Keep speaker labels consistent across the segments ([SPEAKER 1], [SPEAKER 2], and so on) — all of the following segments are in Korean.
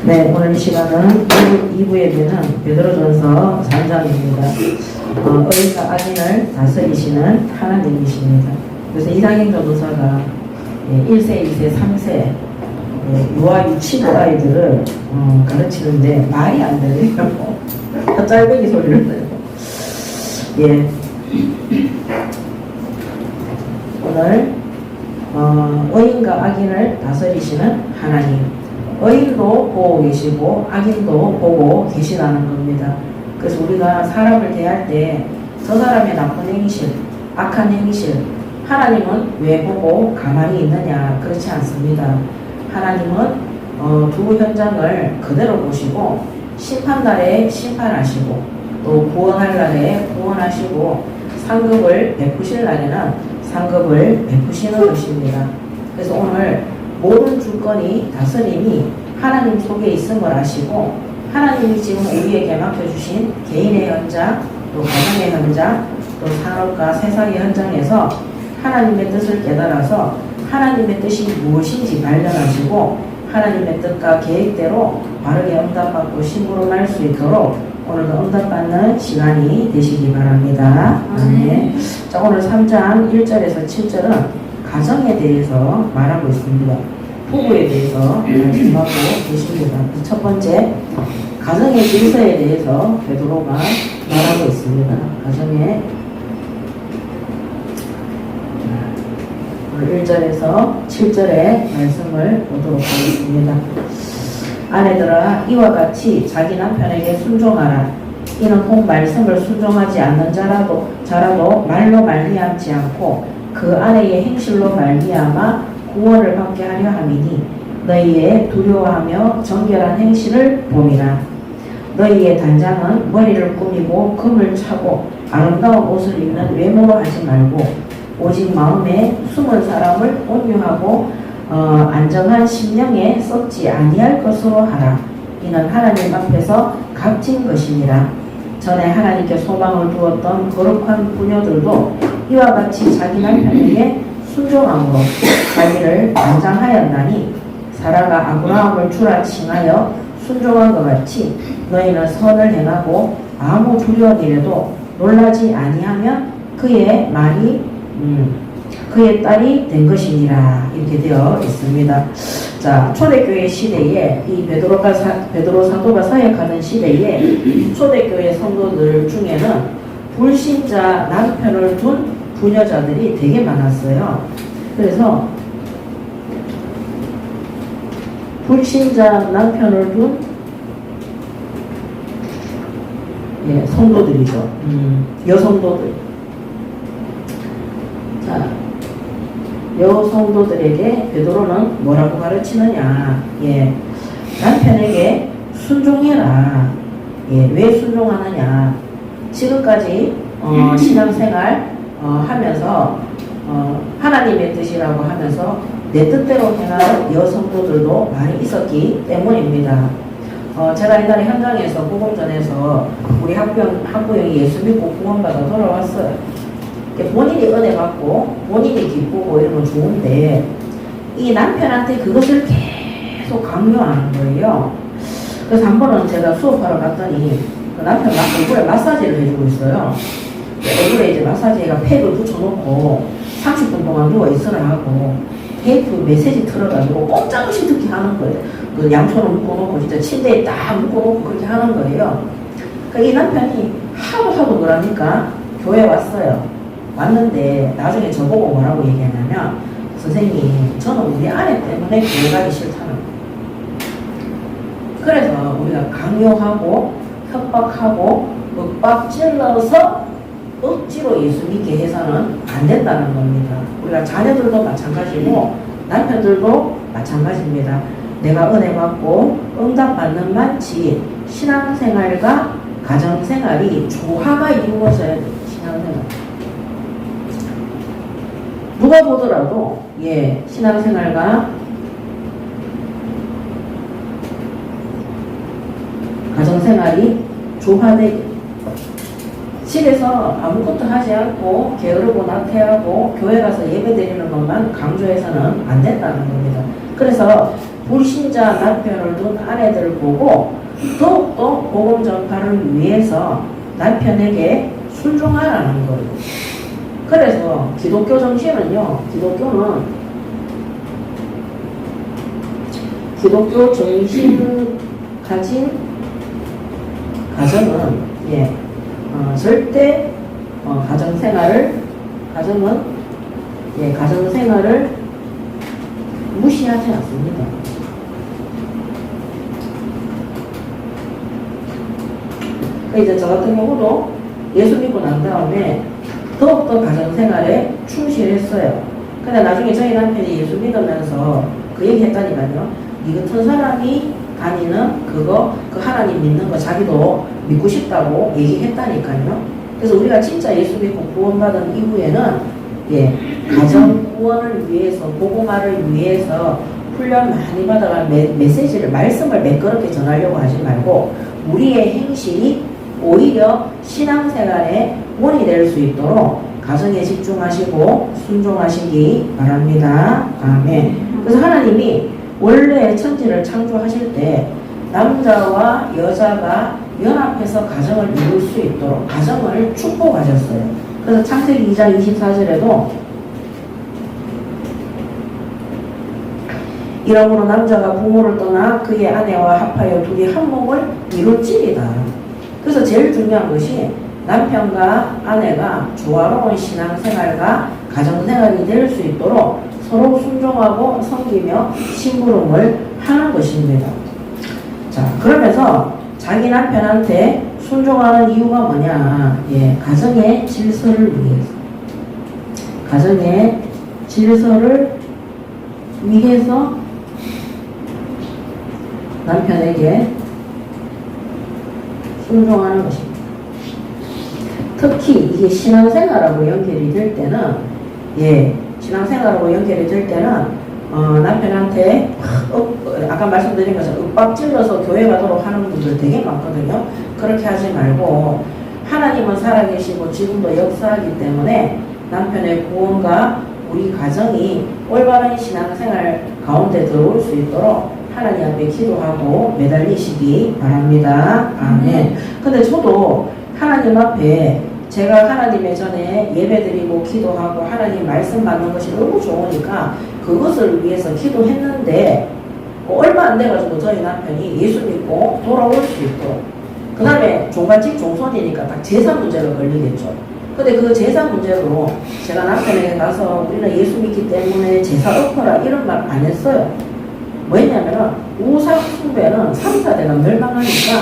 [SPEAKER 1] 네, 오늘 이 시간은 2부 예배는 베드로전서 3장입니다. 어린과 악인을 다스리시는 하나님이십니다. 그래서 이상행전도서가 1세, 2세, 3세 유아 유치부 아이들을 가르치는데 말이 안 들려요. 짤배기 소리를 내요. 예. 오늘 어인과 악인을 다스리시는 하나님. 어인도 보고 계시고 악인도 보고 계시다는 겁니다. 그래서 우리가 사람을 대할 때 저 사람의 나쁜 행실, 악한 행실, 하나님은 왜 보고 가만히 있느냐? 그렇지 않습니다. 하나님은 두 현장을 그대로 보시고 심판날에 심판하시고 또 구원할 날에 구원하시고 상급을 베푸실 날에는 상급을 베푸시는 것입니다. 그래서 오늘 모든 주권이 다스림이 하나님 속에 있음을 아시고 하나님이 지금 우리에게 맡겨주신 개인의 현장, 또 가정의 현장, 또 산업과 세상의 현장에서 하나님의 뜻을 깨달아서 하나님의 뜻이 무엇인지 발견하시고 하나님의 뜻과 계획대로 바르게 응답받고 심부름할 수 있도록 오늘도 응답받는 시간이 되시기 바랍니다. 네. 자, 오늘 3장 1절에서 7절은 가정에 대해서 말하고 있습니다. 부부에 대해서 말씀하고 계십니다. 첫 번째, 가정의 질서에 대해서 베드로가 말하고 있습니다. 가정의 오늘 1절에서 7절의 말씀을 보도록 하겠습니다. 아내들아, 이와 같이 자기 남편에게 순종하라. 이는 혹 말씀을 순종하지 않는 자라도 말로 말미암지 않고 그 아내의 행실로 말미암아 구원을 받게 하려 함이니 너희의 두려워하며 정결한 행실을 봄이라. 너희의 단장은 머리를 꾸미고 금을 차고 아름다운 옷을 입는 외모로 하지 말고 오직 마음에 숨은 사람을 온유하고 안정한 심령에 썩지 아니할 것으로 하라. 이는 하나님 앞에서 값진 것이니라. 전에 하나님께 소망을 두었던 거룩한 부녀들도 이와 같이 자기 남편에게 순종함으로 자기를 단장하였나니 사라가 아브라함을 주라 칭하여 순종한 것 같이 너희는 선을 행하고 아무 두려운 일에도 놀라지 아니하면 그의 말이 그의 딸이 된 것이니라. 이렇게 되어 있습니다. 자, 초대교회 시대에 이 베드로 사도가 사역하는 시대에 초대교회 성도들 중에는 불신자 남편을 둔 부녀자들이 되게 많았어요. 그래서 불신자 남편을 둔 성도들이죠. 여성도들. 자, 여성도들에게 베드로는 뭐라고 가르치느냐? 남편에게 순종해라. 왜 순종하느냐? 지금까지 신앙생활 하면서 하나님의 뜻이라고 하면서 내 뜻대로 행하는 여성도들도 많이 있었기 때문입니다. 제가 옛날에 현장에서 복음전에서 우리 학부형이 예수 믿고 구원받아 돌아왔어요. 본인이 은혜 받고 본인이 기쁘고 이러면 좋은데 이 남편한테 그것을 계속 강요하는 거예요. 그래서 한 번은 제가 수업하러 갔더니 그 남편 얼굴에 마사지를 해주고 있어요. 얼굴에 이제 마사지가 팩을 붙여놓고 30분 동안 누워있으라 하고 테이프 메시지 틀어가지고 꼼짝없이 듣게 하는 거예요. 그 양손을 묶어놓고 진짜 침대에 딱 묶어놓고 그렇게 하는 거예요. 그러니까 이 남편이 하도 그러니까 교회 왔어요. 왔는데 나중에 저보고 뭐라고 얘기하냐면 선생님, 저는 우리 아내 때문에 교회 가기 싫다는 거예요. 그래서 우리가 강요하고 협박하고 윽박질러서 억지로 예수 믿게 해서는 안 된다는 겁니다. 우리가 자녀들도 마찬가지고 남편들도 마찬가지입니다. 내가 은혜 받고 응답받는 만치 신앙생활과 가정생활이 조화가 이루어져야 돼요. 신앙생활. 누가 보더라도 신앙생활과 가정생활이 조화되게 집에서 아무것도 하지 않고 게으르고 나태하고 교회 가서 예배 드리는 것만 강조해서는 안 된다는 겁니다. 그래서 불신자 남편을 둔 아내들을 보고 더욱더 복음 전파를 위해서 남편에게 순종하라는 거예요. 그래서 기독교 정신은요, 기독교 정신 가진 가정은 절대 가정생활을 무시하지 않습니다. 이제 저 같은 경우도 예수 믿고 난 다음에 더욱더 가정생활에 충실했어요. 근데 나중에 저희 남편이 예수 믿으면서 그 얘기 했다니까요. 이 같은 사람이 다니는 그 하나님 믿는 거 자기도 믿고 싶다고 얘기했다니까요. 그래서 우리가 진짜 예수 믿고 구원받은 이후에는 가정 구원을 위해서, 복음화를 위해서 훈련 많이 받아가 메시지를, 말씀을 매끄럽게 전하려고 하지 말고 우리의 행실이 오히려 신앙생활에 본이 될 수 있도록 가정에 집중하시고 순종하시기 바랍니다. 아멘. 그래서 하나님이 원래 천지를 창조하실 때 남자와 여자가 연합해서 가정을 이룰 수 있도록 가정을 축복하셨어요. 그래서 창세기 2장 24절에도 이러므로 남자가 부모를 떠나 그의 아내와 합하여 둘이 한 몸을 이룰지니라. 그래서 제일 중요한 것이 남편과 아내가 조화로운 신앙생활과 가정생활이 될 수 있도록 서로 순종하고 섬기며 심부름을 하는 것입니다. 자, 그러면서 자기 남편한테 순종하는 이유가 뭐냐? 가정의 질서를 위해서. 가정의 질서를 위해서 남편에게 순종하는 것입니다. 특히 이게 신앙생활하고 연결이 될 때는, 신앙생활하고 연결이 될 때는, 남편한테 아까 말씀드린 것처럼 윽박 질러서 교회 가도록 하는 분들 되게 많거든요. 그렇게 하지 말고 하나님은 살아계시고 지금도 역사하기 때문에 남편의 구원과 우리 가정이 올바른 신앙생활 가운데 들어올 수 있도록 하나님 앞에 기도하고 매달리시기 바랍니다. 아멘. 근데 저도 하나님 앞에 제가 하나님의 전에 예배드리고 기도하고 하나님 말씀 받는 것이 너무 좋으니까 그것을 위해서 기도했는데 얼마 안 돼가지고 저희 남편이 예수 믿고 돌아올 수 있도록, 그 다음에 종갓집 종손이니까 딱 제사 문제가 걸리겠죠. 근데 그 제사 문제로 제가 남편에게 가서 우리는 예수 믿기 때문에 제사 엎어라 이런 말 안 했어요. 뭐였냐면은 우상 숭배는 3, 4대가 멸망하니까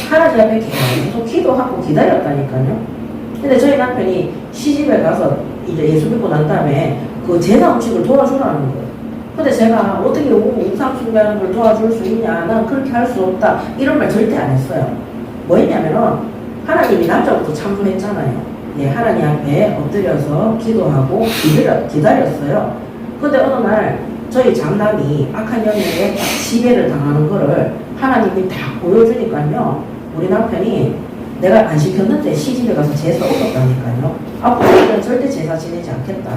[SPEAKER 1] 하나님 앞에 계속 기도하고 기다렸다니까요. 근데 저희 남편이 시집에 가서 이제 예수 믿고 난 다음에 그 제사 음식을 도와주라는 거예요. 근데 제가 어떻게 우상 숭배하는 걸 도와줄 수 있냐, 난 그렇게 할 수 없다 이런 말 절대 안 했어요. 뭐였냐면은 하나님이 남자부터 창조했잖아요. 하나님 앞에 엎드려서 기도하고 기다렸어요. 근데 어느 날 저희 장남이 악한 영역에 지배를 당하는 거를 하나님이 다 보여주니까요. 우리 남편이 내가 안 시켰는데 시집에 가서 제사 엎었다니까요. 앞으로는 절대 제사 지내지 않겠다.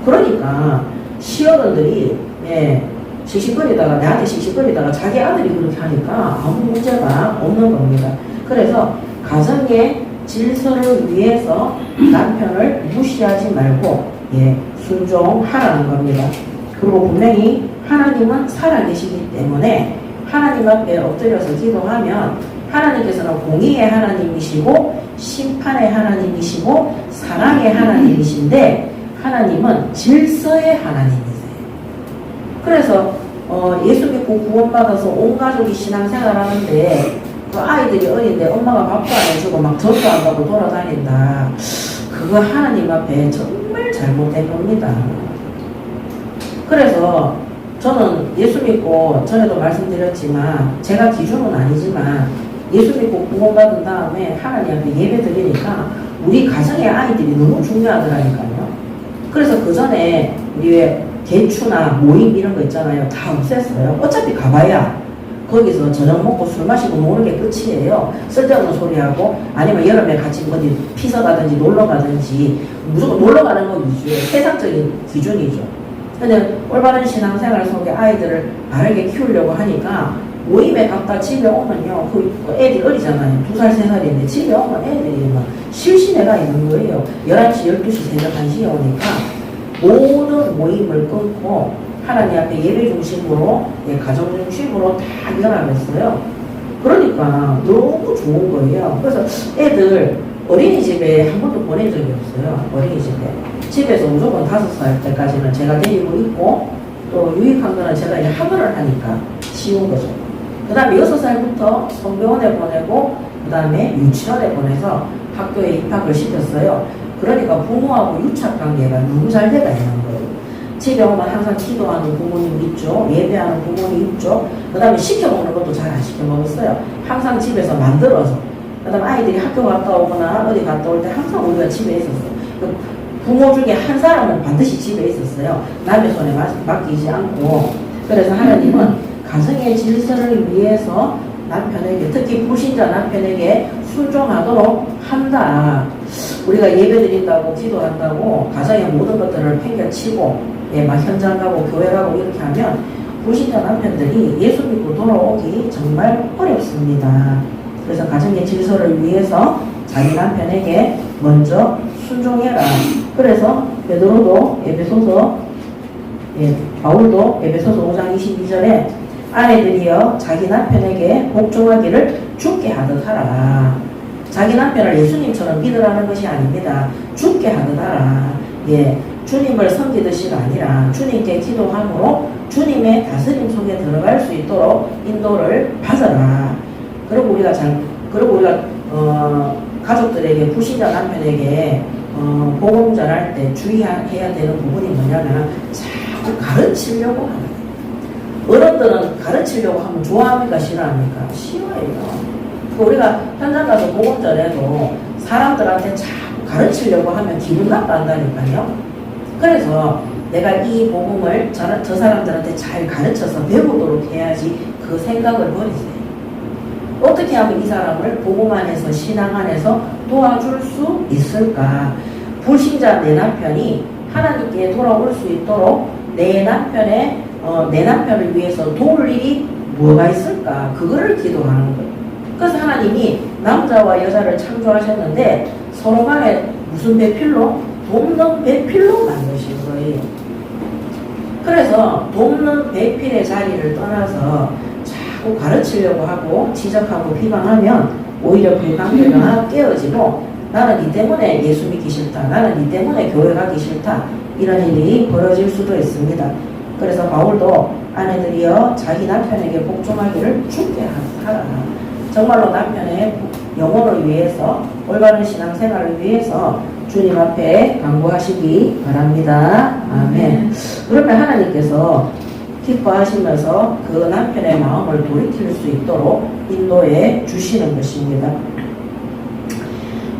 [SPEAKER 1] 그러니까 시어른들이 씩씩거리다가 내한테 씩씩거리다가 자기 아들이 그렇게 하니까 아무 문제가 없는 겁니다. 그래서 가정의 질서를 위해서 남편을 무시하지 말고 순종하라는 겁니다. 그리고 분명히 하나님은 살아계시기 때문에 하나님 앞에 엎드려서 기도하면 하나님께서는 공의의 하나님이시고 심판의 하나님이시고 사랑의 하나님이신데 하나님은 질서의 하나님이세요. 그래서 예수 믿고 구원받아서 온 가족이 신앙생활 하는데 그 아이들이 어린데 엄마가 밥도 안 해주고 막 전도 안 가고 돌아다닌다. 그거 하나님 앞에 정말 잘못된 겁니다. 그래서 저는 예수 믿고 전에도 말씀드렸지만 제가 기준은 아니지만 예수 믿고 구원받은 다음에 하나님 앞에 예배 드리니까 우리 가정의 아이들이 너무 중요하더라니까요. 그래서 그 전에 우리 왜 개추나 모임 이런 거 있잖아요. 다 없앴어요. 어차피 가봐야 거기서 저녁 먹고 술 마시고 노는 게 끝이에요. 쓸데없는 소리하고 아니면 여름에 같이 어디 피서 가든지 놀러 가든지 무조건 놀러 가는 거 위주예요. 세상적인 기준이죠. 근데 올바른 신앙생활 속에 아이들을 바르게 키우려고 하니까 모임에 갔다 집에 오면요, 그 애들 어리잖아요. 2살, 3살인데 집에 오면 애들이 막 실신애가 있는 거예요. 11시, 12시, 새벽 1시에 오니까 모든 모임을 끊고 하나님 앞에 예배 중심으로, 가정 중심으로 다 연합했어요. 그러니까 너무 좋은 거예요. 그래서 애들 어린이집에 한 번도 보낸 적이 없어요. 어린이집에. 집에서 무조건 5살 때까지는 제가 데리고 있고, 또 유익한 거는 제가 이제 학원을 하니까 쉬운 거죠. 그 다음에 6살부터 성교원에 보내고, 그 다음에 유치원에 보내서 학교에 입학을 시켰어요. 그러니까 부모하고 유착 관계가 너무 잘 돼가 있는 거예요. 집에 오면 항상 기도하는 부모님 있죠. 예배하는 부모님 있죠. 그 다음에 시켜먹는 것도 잘 안 시켜먹었어요. 항상 집에서 만들어서. 그 다음에 아이들이 학교 갔다 오거나 어디 갔다 올 때 항상 우리가 집에 있었어요. 부모 중에 한 사람은 반드시 집에 있었어요. 남의 손에 맡기지 않고. 그래서 하나님은 가정의 질서를 위해서 남편에게, 특히 불신자 남편에게 순종하도록 한다. 우리가 예배드린다고 기도한다고 가정의 모든 것들을 팽개치고 막 현장 가고 교회 가고 이렇게 하면 불신자 남편들이 예수 믿고 돌아오기 정말 어렵습니다. 그래서 가정의 질서를 위해서 자기 남편에게 먼저 순종해라. 그래서 베드로도 에베소서, 바울도 에베소서 5장 22절에 아내들이여 자기 남편에게 복종하기를 죽게 하듯 하라. 자기 남편을 예수님처럼 믿으라는 것이 아닙니다. 죽게 하듯 하라. 주님을 섬기듯이가 아니라 주님께 기도함으로 주님의 다스림 속에 들어갈 수 있도록 인도를 받아라. 그리고 우리가 가족들에게, 불신자 남편에게 복음 전할 때 주의해야 되는 부분이 뭐냐면 자꾸 가르치려고 하는 거예요. 어른들은 가르치려고 하면 좋아합니까? 싫어합니까? 싫어해요. 우리가 현장 가서 복음 전해도 사람들한테 자꾸 가르치려고 하면 기분 나빠한다니까요. 그래서 내가 이 복음을 저 사람들한테 잘 가르쳐서 배우도록 해야지, 그 생각을 버리세요. 어떻게 하면 이 사람을 복음 안에서, 신앙 안에서 도와줄 수 있을까? 불신자 내 남편이 하나님께 돌아올 수 있도록 내 남편을 위해서 도울 일이 뭐가 있을까? 그거를 기도하는 거예요. 그래서 하나님이 남자와 여자를 창조하셨는데 서로 간에 무슨 배필로? 돕는 배필로 만드신 거예요. 그래서 돕는 배필의 자리를 떠나서 자꾸 가르치려고 하고 지적하고 비방하면 오히려 그 관계가 깨어지고, 나는 니 때문에 예수 믿기 싫다, 나는 니 때문에 교회 가기 싫다, 이런 일이 벌어질 수도 있습니다. 그래서 바울도 아내들이여 자기 남편에게 복종하기를 죽게 하라. 정말로 남편의 영혼을 위해서, 올바른 신앙생활을 위해서 주님 앞에 간구하시기 바랍니다. 아멘. 그러면 하나님께서 기뻐하시면서 그 남편의 마음을 돌이킬 수 있도록 인도해 주시는 것입니다.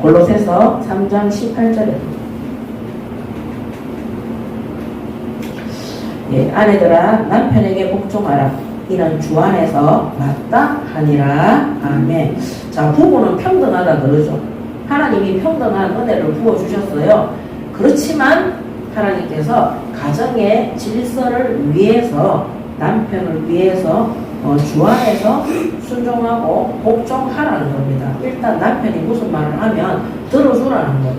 [SPEAKER 1] 골로새서 3장 18절에 아내들아 남편에게 복종하라. 이는 주 안에서 마땅하니라. 아멘. 자, 부부는 평등하다 그러죠. 하나님이 평등한 은혜를 부어주셨어요. 그렇지만 하나님께서 가정의 질서를 위해서, 남편을 위해서 주 안에서 순종하고 복종하라는 겁니다. 일단 남편이 무슨 말을 하면 들어주라는 거예요.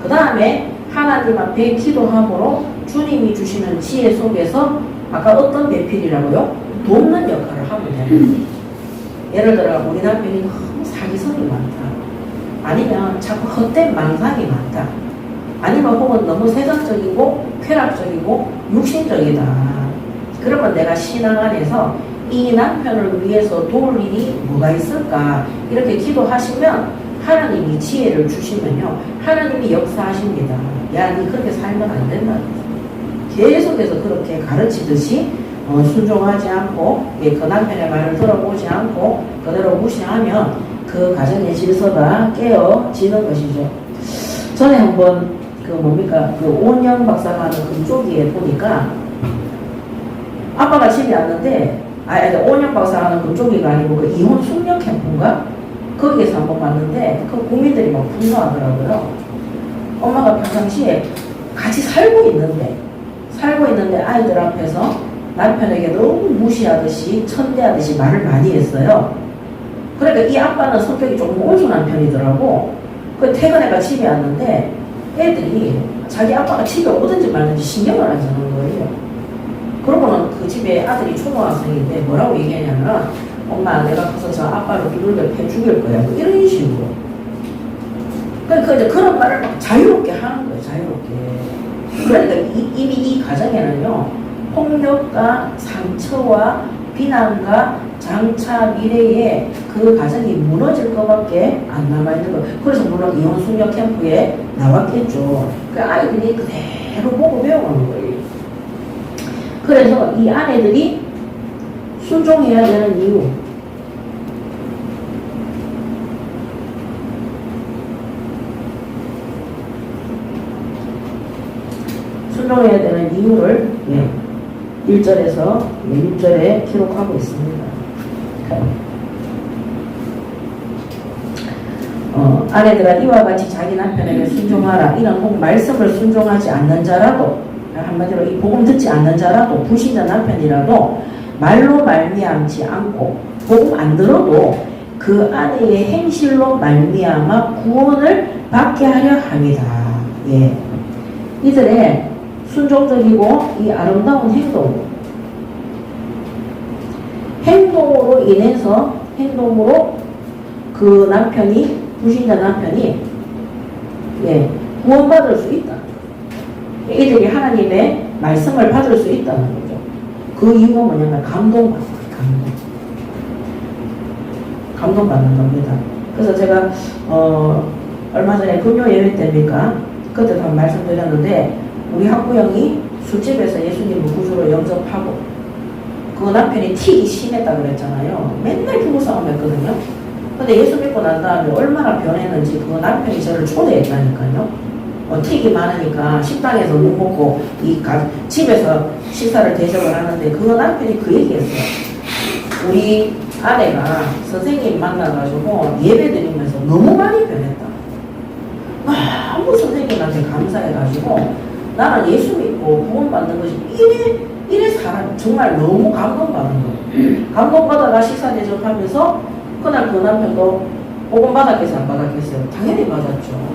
[SPEAKER 1] 그 다음에 하나님 앞에 기도함으로 주님이 주시는 지혜 속에서, 아까 어떤 배필이라고요? 돕는 역할을 하면 됩니다. 예를 들어 우리 남편이 너무 사기성이 많다, 아니면 자꾸 헛된 망상이 많다, 아니면 혹은 너무 세상적이고 쾌락적이고 육신적이다. 그러면 내가 신앙 안에서 이 남편을 위해서 도울 일이 뭐가 있을까? 이렇게 기도하시면 하나님이 지혜를 주시면요, 하나님이 역사하십니다. 야, 니 그렇게 살면 안 된다. 계속해서 그렇게 가르치듯이 순종하지 않고, 그 남편의 말을 들어보지 않고 그대로 무시하면 그 가정의 질서가 깨어지는 것이죠. 전에 한번 오은영 박사가 하는 금쪽이에 보니까 아빠가 집에 왔는데, 오은영 박사가 하는 금쪽이가 아니고 그 이혼 숙녀 캠프인가? 거기에서 한번 봤는데 그 국민들이 막 분노하더라고요. 엄마가 평상시에 같이 살고 있는데 살고 있는데 아이들 앞에서 남편에게 너무 무시하듯이 천대하듯이 말을 많이 했어요. 그러니까 이 아빠는 성격이 조금 온순한 편이더라고. 그 퇴근해가 집에 왔는데 애들이 자기 아빠가 집에 오든지 말든지 신경을 안 쓰는 거예요. 그러고는 그 집에 아들이 초등학생인데 뭐라고 얘기하냐면 엄마 내가 커서 저 아빠를 두들겨 패 죽일 거야. 뭐 이런 식으로. 그러니까 이제 그런 말을 막 자유롭게 하는 거예요. 자유롭게. 그러니까 이미 이 가정에는요. 폭력과 상처와 비난과 장차 미래에 그 가정이 무너질 것밖에 안 남아있는 거예요. 그래서 물론 이혼 숙녀 캠프에 나왔겠죠. 그 아이들이 그대로 보고 배워가는 거예요. 그래서 이 아내들이 순종해야 되는 이유, 순종해야 되는 이유를 1절에서 6절에 기록하고 있습니다. 아내들아 이와 같이 자기 남편에게 순종하라. 이는 꼭 말씀을 순종하지 않는 자라도, 한마디로 이 복음 듣지 않는 자라도, 불신자 남편이라도 말로 말미암지 않고 복음 안 들어도 그 아내의 행실로 말미암아 구원을 받게 하려 함이다. 예. 이들의 순종적이고 이 아름다운 행동으로 인해서 그 남편이, 불신자 남편이 구원받을 수 있다. 이들이 하나님의 말씀을 받을 수 있다는 거죠. 그 이유가 뭐냐면 감동받는 겁니다. 그래서 제가 얼마 전에 금요 예배 때입니까? 그때도 한 말씀드렸는데 우리 학부형이 술집에서 예수님을 구주로 영접하고 그 남편이 틱이 심했다 그랬잖아요. 맨날 부부싸움 했거든요. 근데 예수 믿고 난 다음에 얼마나 변했는지 그 남편이 저를 초대했다니까요. 틱이 많으니까 식당에서 못 먹고 집에서 식사를 대접을 하는데 그 남편이 그 얘기했어요. 우리 아내가 선생님 만나가지고 예배 드리면서 너무 많이 변했다. 너무 선생님한테 감사해가지고 나는 예수 믿고 구원받는 것이 이래 사람 정말 너무 감동받은 거예요. 감동받아가 식사 대접하면서 그날 그 남편도 복음 받았겠어요? 안 받았겠어요? 당연히 받았죠.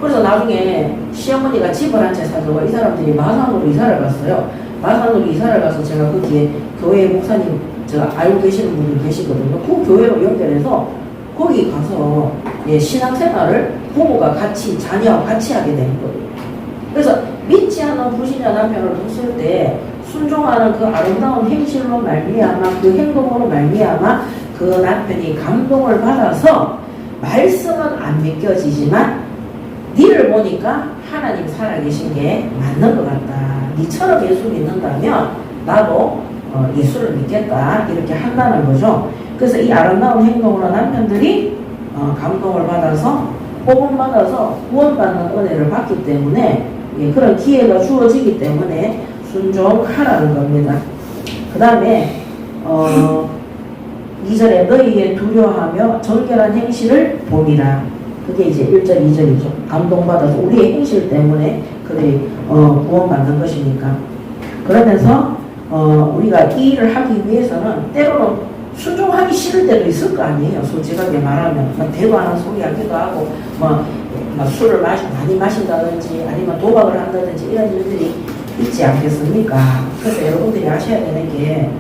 [SPEAKER 1] 그래서 나중에 시어머니가 집을 한 채 사주고 이 사람들이 마산으로 이사를 갔어요. 마산으로 이사를 가서 제가 거기에 교회 목사님 제가 알고 계시는 분들 계시거든요. 그 교회로 연결해서 거기 가서 신앙생활을 부부가 같이 자녀와 같이 하게 된 거예요. 그래서 믿지 않는 불신자 남편을 봤을 때 순종하는 그 아름다운 행실로 말미암아 그 행동으로 말미암아 그 남편이 감동을 받아서 말씀은 안 믿겨지지만 니를 보니까 하나님 살아계신 게 맞는 것 같다. 니처럼 예수 믿는다면 나도 예수를 믿겠다. 이렇게 한다는 거죠. 그래서 이 아름다운 행동으로 남편들이 감동을 받아서 복음 받아서 구원받는 은혜를 받기 때문에 그런 기회가 주어지기 때문에 순종하라는 겁니다. 그 다음에 2절에 너희의 두려워하며 정결한 행실을 보리라. 그게 이제 1절 2절이죠. 감동받아서 우리의 행실 때문에 그들이 구원받는 것이니까. 그러면서 우리가 이 일을 하기 위해서는 때로는 순종하기 싫을 때도 있을 거 아니에요. 솔직하게 말하면 대도 하는 소리 하기도 하고 술을 많이 마신다든지 아니면 도박을 한다든지 이런 일들이 있지 않겠습니까? 그래서 여러분들이 아셔야 되는 게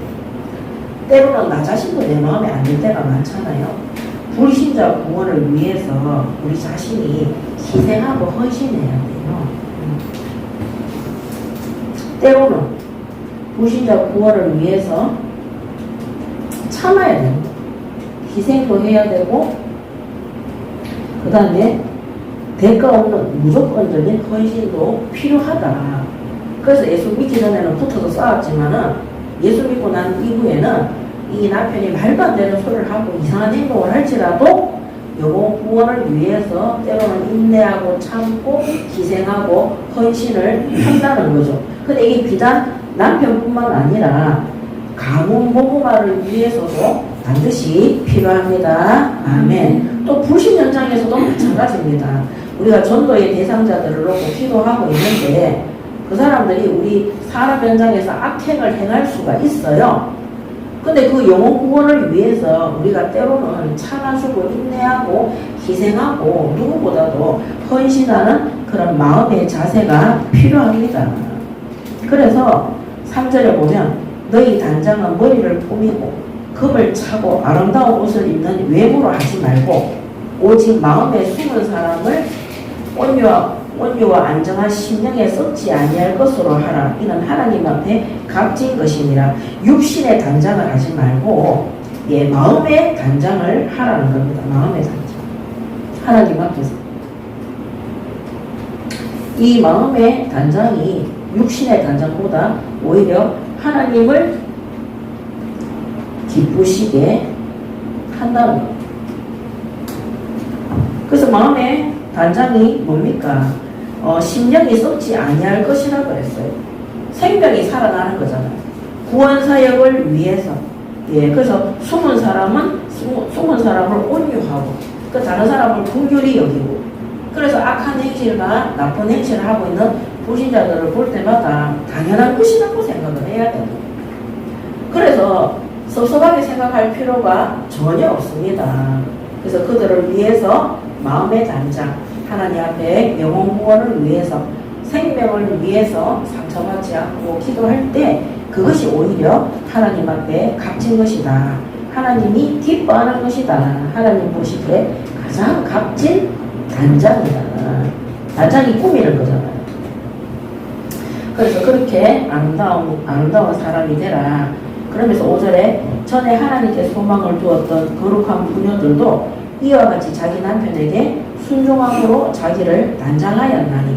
[SPEAKER 1] 때로는 나 자신도 내 마음에 안 들 때가 많잖아요. 불신자 구원을 위해서 우리 자신이 희생하고 헌신해야 돼요. 때로는 불신자 구원을 위해서 참아야 됩니다. 희생도 해야 되고 그 다음에 대가 없는 무조건적인 헌신도 필요하다. 그래서 예수 믿기 전에는 붙어서 싸웠지만은 예수 믿고 난 이후에는 이 남편이 말도 안 되는 소리를 하고 이상한 행동을 할지라도 요거 구원을 위해서 때로는 인내하고 참고 희생하고 헌신을 한다는 거죠. 근데 이게 비단 남편뿐만 아니라 가문 복음화를 위해서도 반드시 필요합니다. 아멘. 또 불신 현장에서도 마찬가지입니다. 우리가 전도의 대상자들을 놓고 기도하고 있는데 그 사람들이 우리 산업 현장에서 악행을 행할 수가 있어요. 근데 그 영혼 구원을 위해서 우리가 때로는 참아주고 인내하고 희생하고 누구보다도 헌신하는 그런 마음의 자세가 필요합니다. 그래서 3절에 보면 너희 단장은 머리를 꾸미고 금을 차고 아름다운 옷을 입는 외모로 하지 말고 오직 마음에 숨은 사람을 온유와 안정한 심령에 썩지 아니할 것으로 하라. 이는 하나님 앞에 값진 것이니라. 육신의 단장을 하지 말고 마음의 단장을 하라는 겁니다. 마음의 단장. 하나님 앞에서. 이 마음의 단장이 육신의 단장보다 오히려 하나님을 기쁘시게 한다는 겁니다. 그래서 마음의 단장이 뭡니까? 심령이 썩지 아니할 것이라 그랬어요. 생명이 살아나는 거잖아요. 구원 사역을 위해서. 그래서 숨은 사람을 온유하고, 그 다른 사람을 긍휼히 여기고, 그래서 악한 행실과 나쁜 행실을 하고 있는 불신자들을 볼 때마다 당연한 것이라고 생각을 해야 돼요. 그래서 섭섭하게 생각할 필요가 전혀 없습니다. 그래서 그들을 위해서 마음의 단장, 하나님 앞에 영혼 구원을 위해서, 생명을 위해서 상처받지 않고 기도할 때 그것이 오히려 하나님 앞에 값진 것이다. 하나님이 기뻐하는 것이다. 하나님 보시기에 가장 값진 단장이다. 단장이 꾸미는 거잖아요. 그래서 그렇게 아름다운 사람이 되라. 그러면서 5절에 전에 하나님께 소망을 두었던 거룩한 부녀들도 이와 같이 자기 남편에게 순종함으로 자기를 단장하였나니,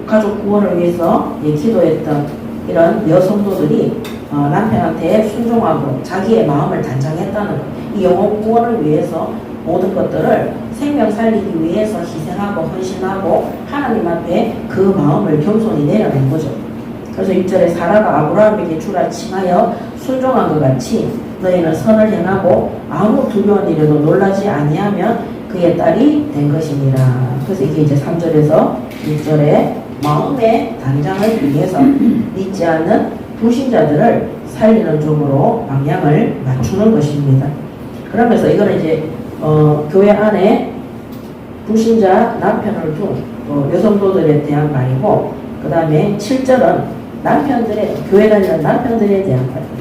[SPEAKER 1] 가족 구원을 위해서 기도했던 이런 여성도들이 남편한테 순종하고 자기의 마음을 단장했다는 것. 이 영혼 구원을 위해서 모든 것들을 생명 살리기 위해서 희생하고 헌신하고 하나님 앞에 그 마음을 겸손히 내려낸 거죠. 그래서 6절에 사라가 아브라함에게 주라 칭하여 순종한 것 같이 너희는 선을 행하고 아무 두려운 일에도 놀라지 아니하면 그의 딸이 된 것이니라. 그래서 이게 이제 3절에서 6절에 마음의 단장을 위해서 믿지 않는 불신자들을 살리는 쪽으로 방향을 맞추는 것입니다. 그러면서 이거는 이제 교회 안에 불신자 남편을 둔 여성도들에 대한 말이고, 그 다음에 7절은 교회 다니는 남편들에 대한 말입니다.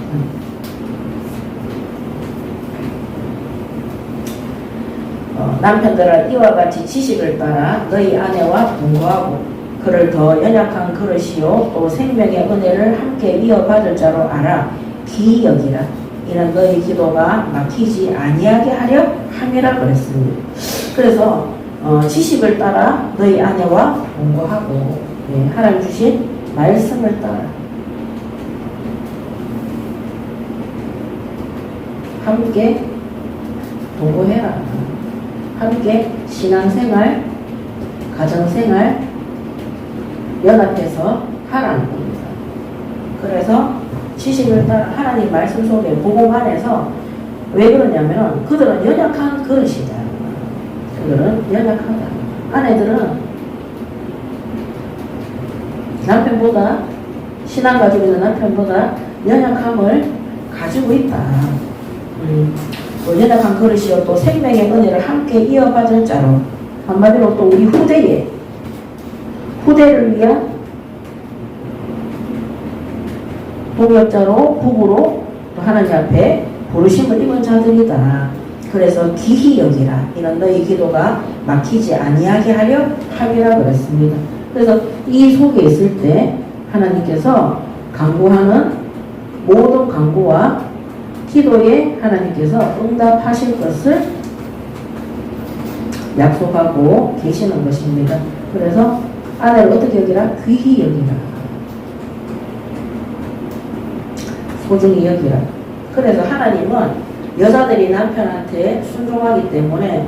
[SPEAKER 1] 남편들아 이와 같이 지식을 따라 너희 아내와 동거하고 그를 더 연약한 그릇이요 또 생명의 은혜를 함께 이어받을 자로 알아 기이 여기라. 이는 너희 기도가 막히지 아니하게 하려 함이라 그랬습니다. 그래서 지식을 따라 너희 아내와 동거하고, 하나님 주신 말씀을 따라 함께 동거해라. 함께 신앙생활, 가정생활 연합해서 하라는 겁니다. 그래서 지식을 따라 하나님 말씀 속에 복음 안에서 왜 그러냐면 그들은 연약한 그릇이다. 그들은 연약하다. 아내들은 남편보다, 신앙 가지고 있는 남편보다 연약함을 가지고 있다. 또 연약한 그릇이요 또 생명의 은혜를 함께 이어받을 자로, 한마디로 또 우리 후대를 위한 동역자로 부부로 또 하나님 앞에 부르심을 입은 자들이다. 그래서 기히 여기라. 이런 너희 기도가 막히지 아니하게 하려 함이라 그랬습니다. 그래서 이 속에 있을 때 하나님께서 간구하는 모든 간구와 기도에 하나님께서 응답하실 것을 약속하고 계시는 것입니다. 그래서 아내를 어떻게 여기라? 귀히 여기라. 소중히 여기라. 그래서 하나님은 여자들이 남편한테 순종하기 때문에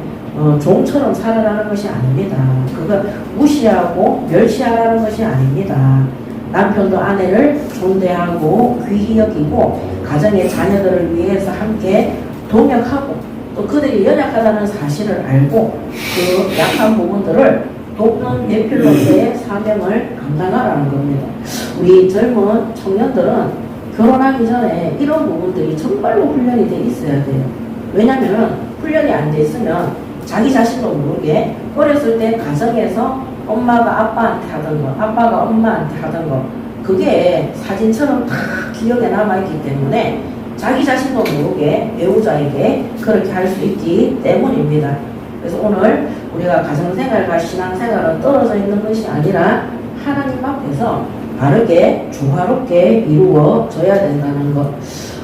[SPEAKER 1] 종처럼 살아가는 것이 아닙니다. 그거 무시하고 멸시하라는 것이 아닙니다. 남편도 아내를 존대하고 귀히 여기고 가정의 자녀들을 위해서 함께 동역하고 또 그들이 연약하다는 사실을 알고 그 약한 부분들을 돕는 배필로서의 사명을 감당하라는 겁니다. 우리 젊은 청년들은 결혼하기 전에 이런 부분들이 정말로 훈련이 돼 있어야 돼요. 왜냐하면 훈련이 안 돼 있으면 자기 자신도 모르게 어렸을 때 가정에서 엄마가 아빠한테 하던 거, 아빠가 엄마한테 하던 거, 그게 사진처럼 다 기억에 남아있기 때문에 자기 자신도 모르게 배우자에게 그렇게 할 수 있기 때문입니다. 그래서 오늘 우리가 가정생활과 신앙생활은 떨어져 있는 것이 아니라 하나님 앞에서 바르게 조화롭게 이루어져야 된다는 것.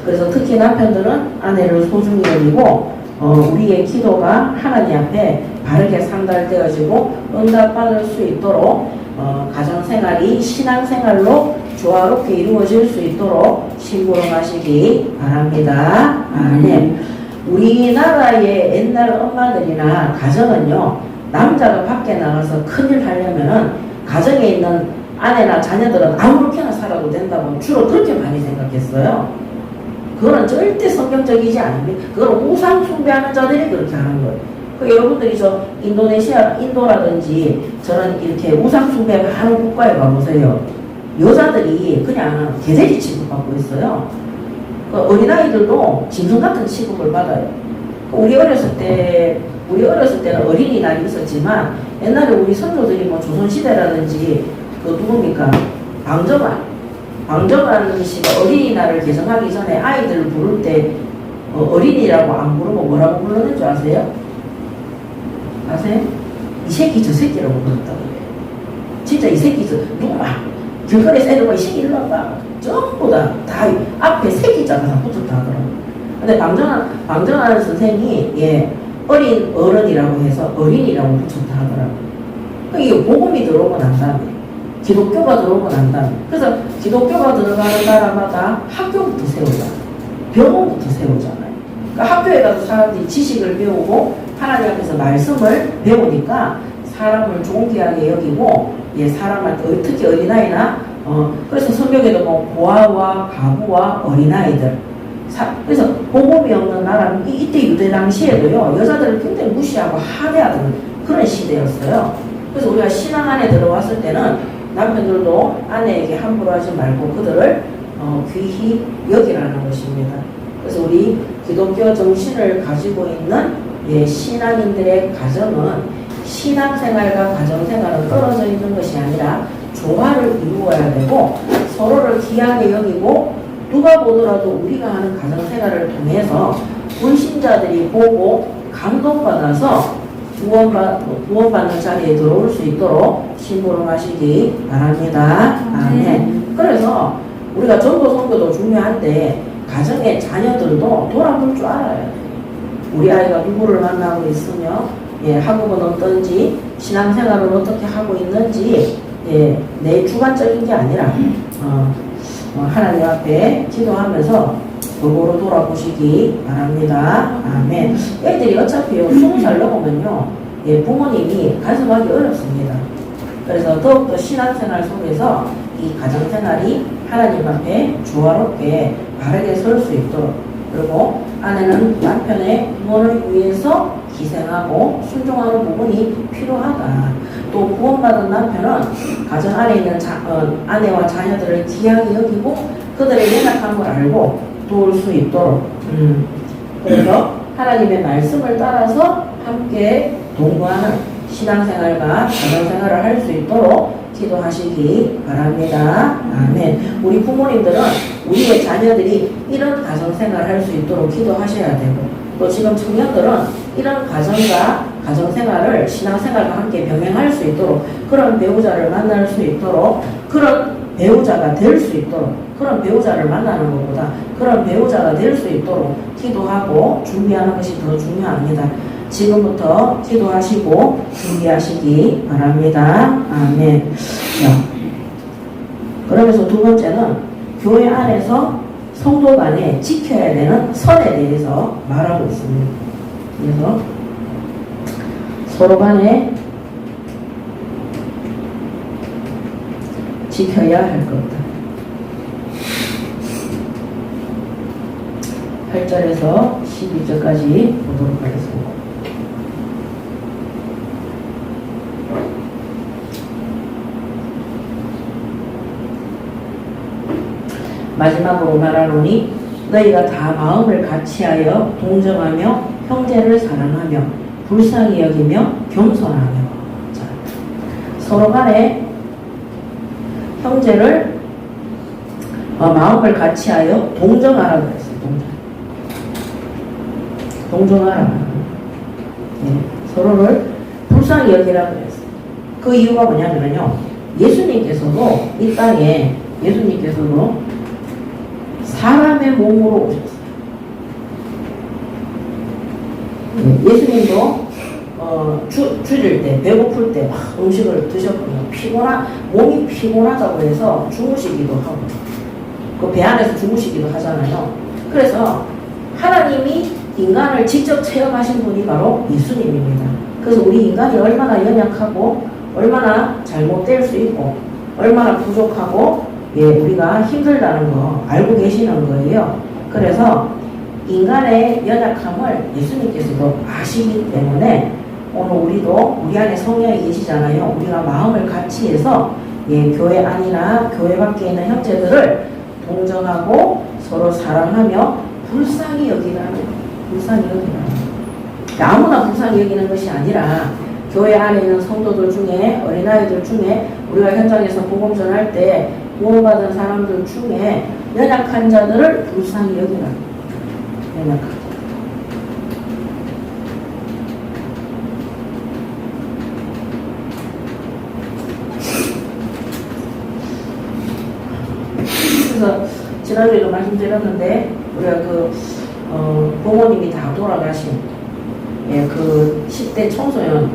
[SPEAKER 1] 그래서 특히 남편들은 아내를 소중히 여기고 우리의 기도가 하나님 앞에 바르게 상달되어지고 응답받을 수 있도록 가정생활이 신앙생활로 조화롭게 이루어질 수 있도록 심부름하시기 바랍니다. 아멘. 우리나라의 옛날 엄마들이나 가정은요, 남자가 밖에 나가서 큰일 하려면은 가정에 있는 아내나 자녀들은 아무렇게나 살아도 된다고 주로 그렇게 많이 생각했어요. 그거는 절대 성경적이지 않습니다. 그건 우상 숭배하는 자들이 그렇게 하는 거예요. 여러분들이 저 인도라든지 저런 이렇게 우상 숭배가 하는 국가에 가보세요. 여자들이 그냥 개돼지 취급받고 있어요. 어린아이들도 짐승 같은 취급을 받아요. 우리 어렸을 때는 어린이날이 있었지만 옛날에 우리 선조들이 뭐 조선시대라든지 누굽니까? 방정환 씨가 어린이날을 개정하기 전에 아이들을 부를 때 어린이라고 안 부르고 뭐라고 불렀는 줄 아세요? 아세요? 이 새끼 저 새끼라고 불렀다고 그래요. 진짜 이 새끼 저 누구야? 길거리에서 애들 이 새끼 일로 와봐. 전부 다 앞에 새끼자가 다 붙었다 하더라고요. 근데 방정환 선생이 어린 어른이라고 해서 어린이라고 붙였다 하더라고요. 이게 복음이 들어오고 난 다음에 기독교가 들어오고 난 다음에 그래서 기독교가 들어가는 나라마다 학교부터 세우잖아요. 병원부터 세우잖아요. 그러니까 학교에 가서 사람들이 지식을 배우고 하나님 앞에서 말씀을 배우니까 사람을 존귀하게 여기고 사람한테 특히 어린아이나 그래서 성경에도 뭐 고아와 가부와 어린아이들 그래서 복음이 없는 나라는 이때 유대 당시에도요 여자들을 굉장히 무시하고 하대하던 그런 시대였어요. 그래서 우리가 신앙 안에 들어왔을 때는 남편들도 아내에게 함부로 하지 말고 그들을 귀히 여기라는 것입니다. 그래서 우리 기독교 정신을 가지고 있는 신앙인들의 가정은 신앙생활과 가정생활은 떨어져 있는 것이 아니라 조화를 이루어야 되고 서로를 귀하게 여기고 누가 보더라도 우리가 하는 가정생활을 통해서 불신자들이 보고 감동받아서 구원받는 자리에 들어올 수 있도록 심부름하시기 바랍니다. 아멘. 그래서 우리가 전도 선교도 중요한데 가정의 자녀들도 돌아볼 줄 알아야 돼요. 우리 아이가 누구를 만나고 있으며 학업은 어떤지 신앙생활을 어떻게 하고 있는지 내 주관적인 게 아니라 하나님 앞에 기도하면서 골고루 돌아보시기 바랍니다. 아멘. 애들이 어차피요 20살 넘으면요 부모님이 가정하기 어렵습니다. 그래서 더욱더 신앙생활 속에서 이 가정생활이 하나님 앞에 조화롭게 바르게 설 수 있도록 그리고 아내는 남편의 구원을 위해서 희생하고 순종하는 부분이 필요하다. 또 구원받은 남편은 가정 안에 있는 아내와 자녀들을 귀하게 여기고 그들의 연약함을 알고 도울 수 있도록 그래서 하나님의 말씀을 따라서 함께 동거하는 신앙생활과 가정생활을 할 수 있도록 기도하시기 바랍니다. 아멘. 우리 부모님들은 우리의 자녀들이 이런 가정생활을 할 수 있도록 기도하셔야 되고 또 지금 청년들은 이런 가정과 가정생활을 신앙생활과 함께 병행할 수 있도록 그런 배우자를 만날 수 있도록 그런 배우자가 될 수 있도록 그런 배우자를 만나는 것보다 그런 배우자가 될 수 있도록 기도하고 준비하는 것이 더 중요합니다. 지금부터 기도하시고 준비하시기 바랍니다. 아멘. 자, 그러면서 두 번째는 교회 안에서 성도 간에 지켜야 되는 선에 대해서 말하고 있습니다. 그래서 서로 간에 지켜야 할 것들. 8절에서 12절까지 보도록 하겠습니다. 마지막으로 말하노니 너희가 다 마음을 같이하여 동정하며 형제를 사랑하며 불쌍히 여기며 겸손하며. 자, 서로 간에 형제를 마음을 같이하여 동정하라고 했어요. 동정하라. 네, 서로를 불쌍히 여기라고 했어요. 그 이유가 뭐냐면요, 예수님께서도 이 땅에 예수님께서도 사람의 몸으로 오셨어요. 예수님도 줄일 때, 배고플 때 막 음식을 드셨거든요. 몸이 피곤하다고 해서 주무시기도 하고, 그 배 안에서 주무시기도 하잖아요. 그래서 하나님이 인간을 직접 체험하신 분이 바로 예수님입니다. 그래서 우리 인간이 얼마나 연약하고, 얼마나 잘못될 수 있고, 얼마나 부족하고, 우리가 힘들다는 거 알고 계시는 거예요. 그래서 인간의 연약함을 예수님께서도 아시기 때문에 오늘 우리도 우리 안에 성령이 계시잖아요. 우리가 마음을 같이 해서 교회 안이나 교회 밖에 있는 형제들을 동정하고 서로 사랑하며 불쌍히 여기라는, 불쌍히 여기라는. 아무나 불쌍히 여기는 것이 아니라 교회 안에 있는 성도들 중에, 어린아이들 중에, 우리가 현장에서 복음 전할 때 구원받은 사람들 중에 연약한 자들을 불쌍히 여기라. 연약한 자. 그래서 지난주에도 말씀드렸는데, 우리가 부모님이 다 돌아가신 그 10대 청소년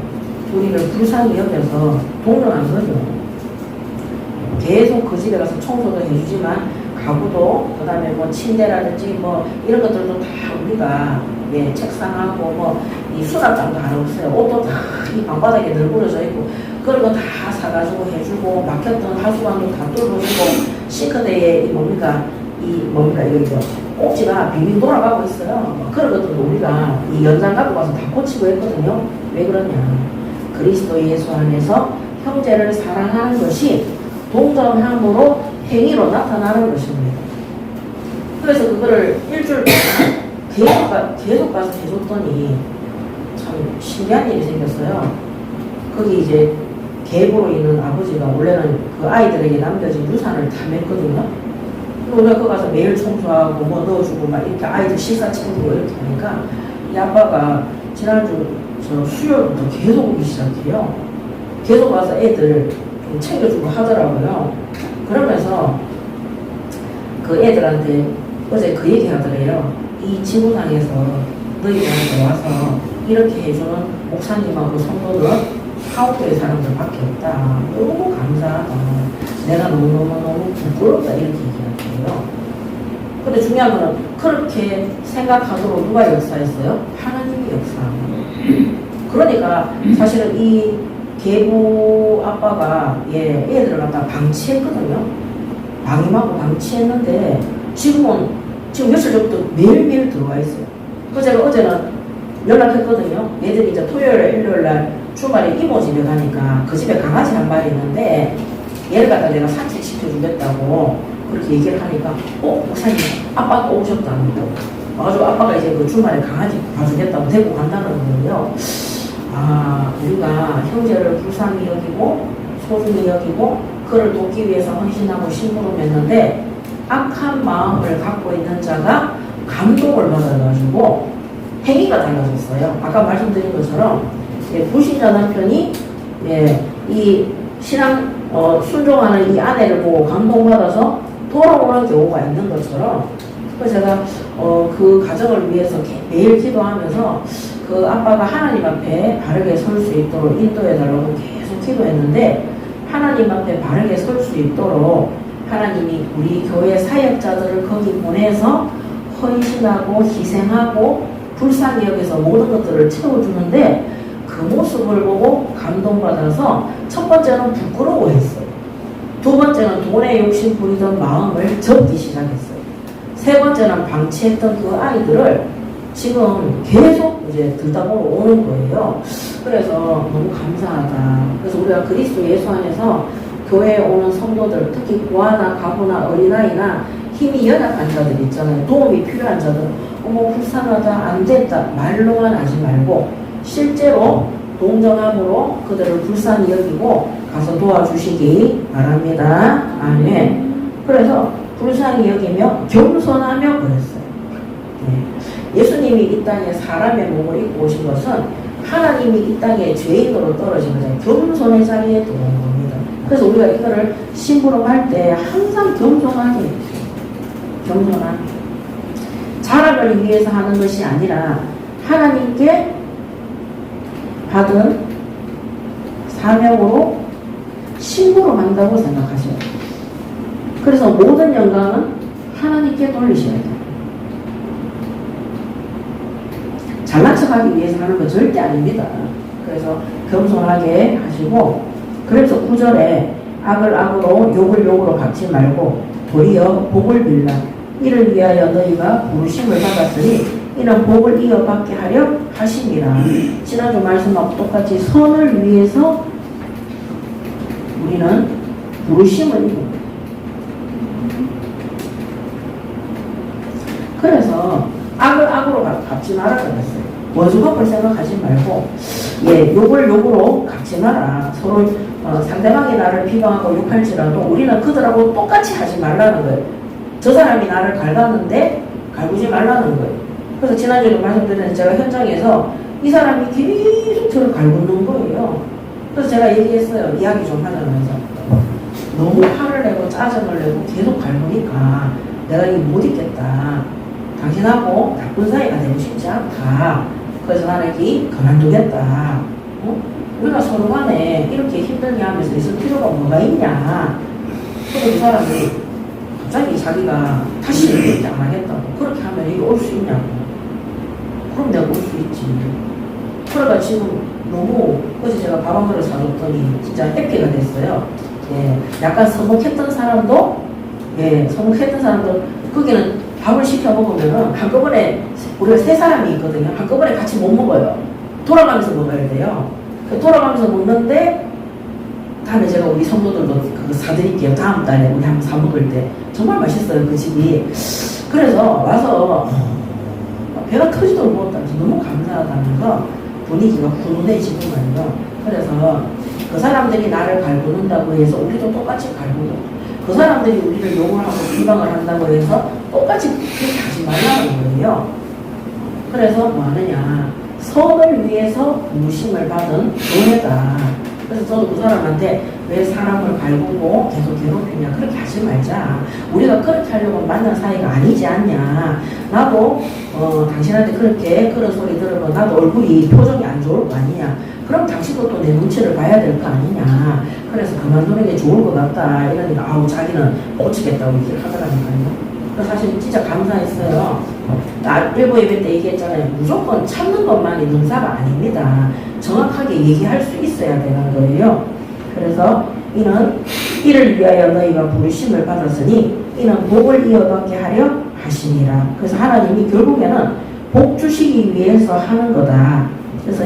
[SPEAKER 1] 우리를 불쌍히 여겨서 동정한 거죠. 계속 그 집에 가서 청소도 해주지만 가구도, 그 다음에 뭐 침대라든지 뭐 이런 것들도 다 우리가 책상하고 이 수납장도 하나 없어요. 옷도 다 이 방바닥에 널브러져 있고 그런 거 다 사가지고 해주고, 막혔던 하수관도 다 뚫어주고, 싱크대에 이거 꼭지가 빙빙 돌아가고 있어요. 그런 것들도 우리가 이 연장 갖고 가서 다 고치고 했거든요. 왜 그러냐? 그리스도 예수 안에서 형제를 사랑하는 것이 동정함으로 행위로 나타나는 것입니다. 그래서 그거를 일주일 동안 계속 가서 해줬더니 참 신기한 일이 생겼어요. 거기 이제 계보로 있는 아버지가 원래는 그 아이들에게 남겨진 유산을 다 맸거든요. 우리가 거기 가서 매일 청소하고 뭐 넣어주고 막 이렇게 아이들 식사 챙기고 이렇게 하니까 이 아빠가 지난주 수요일부터 계속 오기 시작해요. 계속 와서 애들 챙겨주고 하더라고요. 그러면서 그 애들한테 어제 그 얘기 하더래요. 이 지구상에서 너희들한테 와서 이렇게 해주는 목사님하고 성도들은 하옥교회 사람들밖에 없다. 너무 감사하다. 내가 너무너무 부끄럽다. 이렇게 얘기하더래요. 근데 중요한 거는 그렇게 생각하도록 누가 역사했어요? 하나님이 역사한 거예요. 그러니까 사실은 이 계부 아빠가 애들을 갖다 방치했거든요. 방임하고 방치했는데 지금 며칠 전부터 매일매일 들어와 있어요. 그 제가 어제는 연락했거든요. 애들이 이제 토요일, 일요일날 주말에 이모 집에 가니까 그 집에 강아지 한 마리 있는데 얘를 갖다 내가 산책시켜주겠다고 그렇게 얘기를 하니까 목사님 아빠 또 오셨다고 와가지고 아빠가 이제 그 주말에 강아지 봐주겠다고 데리고 간다는 거예요. 아, 우리가 형제를 불쌍히 여기고 소중히 여기고 그를 돕기 위해서 헌신하고 심부름했는데 악한 마음을 갖고 있는 자가 감동을 받아가지고 행위가 달라졌어요. 아까 말씀드린 것처럼 불신자 남편이 이 신앙 순종하는 이 아내를 보고 감동받아서 돌아오는 경우가 있는 것처럼, 그래서 제가 그 가정을 위해서 매일 기도하면서 그 아빠가 하나님 앞에 바르게 설 수 있도록 인도해달라고 계속 기도했는데, 하나님 앞에 바르게 설 수 있도록 하나님이 우리 교회 사역자들을 거기 보내서 헌신하고 희생하고 불쌍히 여기서 모든 것들을 채워주는데, 그 모습을 보고 감동받아서 첫 번째는 부끄러워했어요. 두 번째는 돈에 욕심 부리던 마음을 접기 시작했어요. 세 번째는 방치했던 그 아이들을 지금 계속 이제 들다보러 오는 거예요. 그래서 너무 감사하다. 그래서 우리가 그리스도 예수 안에서 교회에 오는 성도들, 특히 고아나 가부나 어린아이나 힘이 연약한 자들 있잖아요. 도움이 필요한 자들. 어머 불쌍하다 안 됐다 말로만 하지 말고 실제로 동정함으로 그들을 불쌍히 여기고 가서 도와주시기 바랍니다. 아멘. 그래서 불쌍히 여기며 겸손하며 그랬어요. 예수님이 이 땅에 사람의 몸을 입고 오신 것은 하나님이 이 땅에 죄인으로 떨어진 거잖아요. 겸손의 자리에 들어온 겁니다. 그래서 우리가 이거를 심부름할 때 항상 겸손하게 겸손한 자랑을 위해서 하는 것이 아니라 하나님께 받은 사명으로 심부름한다고 생각하셔야 돼요. 그래서 모든 영광은 하나님께 돌리셔야 돼요. 잘난 척하기 위해서 하는 건 절대 아닙니다. 그래서 겸손하게 하시고, 그래서 9절에 악을 악으로 욕을 욕으로 갚지 말고 도리어 복을 빌라. 이를 위하여 너희가 부르심을 받았으니 이는 복을 이어받게 하려 하심이라. 지난주 말씀하고 똑같이 선을 위해서 우리는 부르심을 입은. 그래서 악을 악으로 갚지 마라 그랬어요. 원수갚을 생각하지 말고, 욕을 욕으로 갚지 마라. 서로 상대방이 나를 비방하고 욕할지라도 우리는 그들하고 똑같이 하지 말라는 거예요. 저 사람이 나를 갈갔는데 갈구지 말라는 거예요. 그래서 지난주에 말씀드렸는데 제가 현장에서 이 사람이 계속 저를 갈구는 거예요. 그래서 제가 얘기했어요. 이야기 좀 하자면서 너무 화를 내고 짜증을 내고 계속 갈구니까 내가 이거 못 있겠다. 당신하고 나쁜 사이가 되고 싶지 않다. 그래서 나는 이 그만두겠다. 우리가 서로 간에 이렇게 힘들게 하면서 있을 필요가 뭐가 있냐. 그래서 그 사람이 갑자기 자기가 다시 이렇게 안 하겠다고. 그렇게 하면 이게 올 수 있냐고. 그럼 내가 올 수 있지. 그러니까 지금 너무 어제 제가 밥 한 그릇 사줬더니 진짜 해피가 됐어요. 약간 서먹했던 사람도 서먹했던 사람도 거기는 밥을 시켜 먹으면은 한꺼번에 우리가 세 사람이 있거든요. 한꺼번에 같이 못 먹어요. 돌아가면서 먹어야 돼요. 돌아가면서 먹는데 다음에 제가 우리 성도들도 그거 사드릴게요. 다음 달에 우리 한번 사 먹을 때 정말 맛있어요 그 집이. 그래서 와서 배가 터지도록 먹었다면서 너무 감사하다면서 분위기가 훈훈해지더만요. 그래서 그 사람들이 나를 갈구는다고 해서 우리도 똑같이 갈구고, 그 사람들이 우리를 욕을 하고 비방을 한다고 해서 똑같이 그렇게 하지 말라는 거예요. 그래서 뭐 하느냐, 선을 위해서 부르심을 받은 교회다. 그래서 저도 그 사람한테 왜 사람을 갈구고 계속 괴롭히냐, 그렇게 하지 말자. 우리가 그렇게 하려고 만난 사이가 아니지 않냐. 나도 당신한테 그렇게 그런 소리 들으면 나도 얼굴이 표정이 안 좋을 거 아니냐. 그럼 당신도 또 내 눈치를 봐야 될 거 아니냐. 그래서 그만두는 게 좋을 것 같다. 이러니까 아우 자기는 고치겠다고 얘기를 하더라니까요. 그래서 사실 진짜 감사했어요. 일부 예배 때 얘기했잖아요. 무조건 참는 것만이 능사가 아닙니다. 정확하게 얘기할 수 있어야 되는 거예요. 그래서 이를 위하여 너희가 부르심을 받았으니 이는 복을 이어받게 하려 하시니라. 그래서 하나님이 결국에는 복 주시기 위해서 하는 거다. 그래서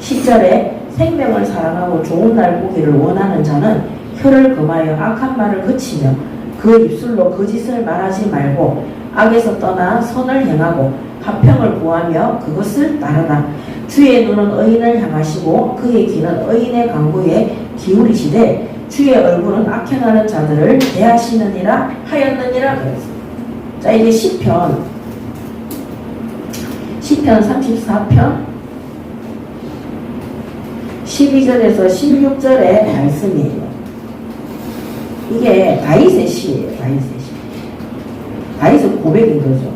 [SPEAKER 1] 10절에 생명을 사랑하고 좋은 날 보기를 원하는 자는 혀를 금하여 악한 말을 그치며 그 입술로 거짓을 말하지 말고 악에서 떠나 선을 행하고 화평을 구하며 그것을 따르라. 주의 눈은 의인을 향하시고 그의 귀는 의인의 강구에 기울이시되 주의 얼굴은 악행하는 자들을 대하시느니라 하였느니라 그랬습니다. 자, 이제 시편 34편 12절에서 16절의 말씀이에요. 이게 다윗의 시예요. 다윗의 고백인 거죠.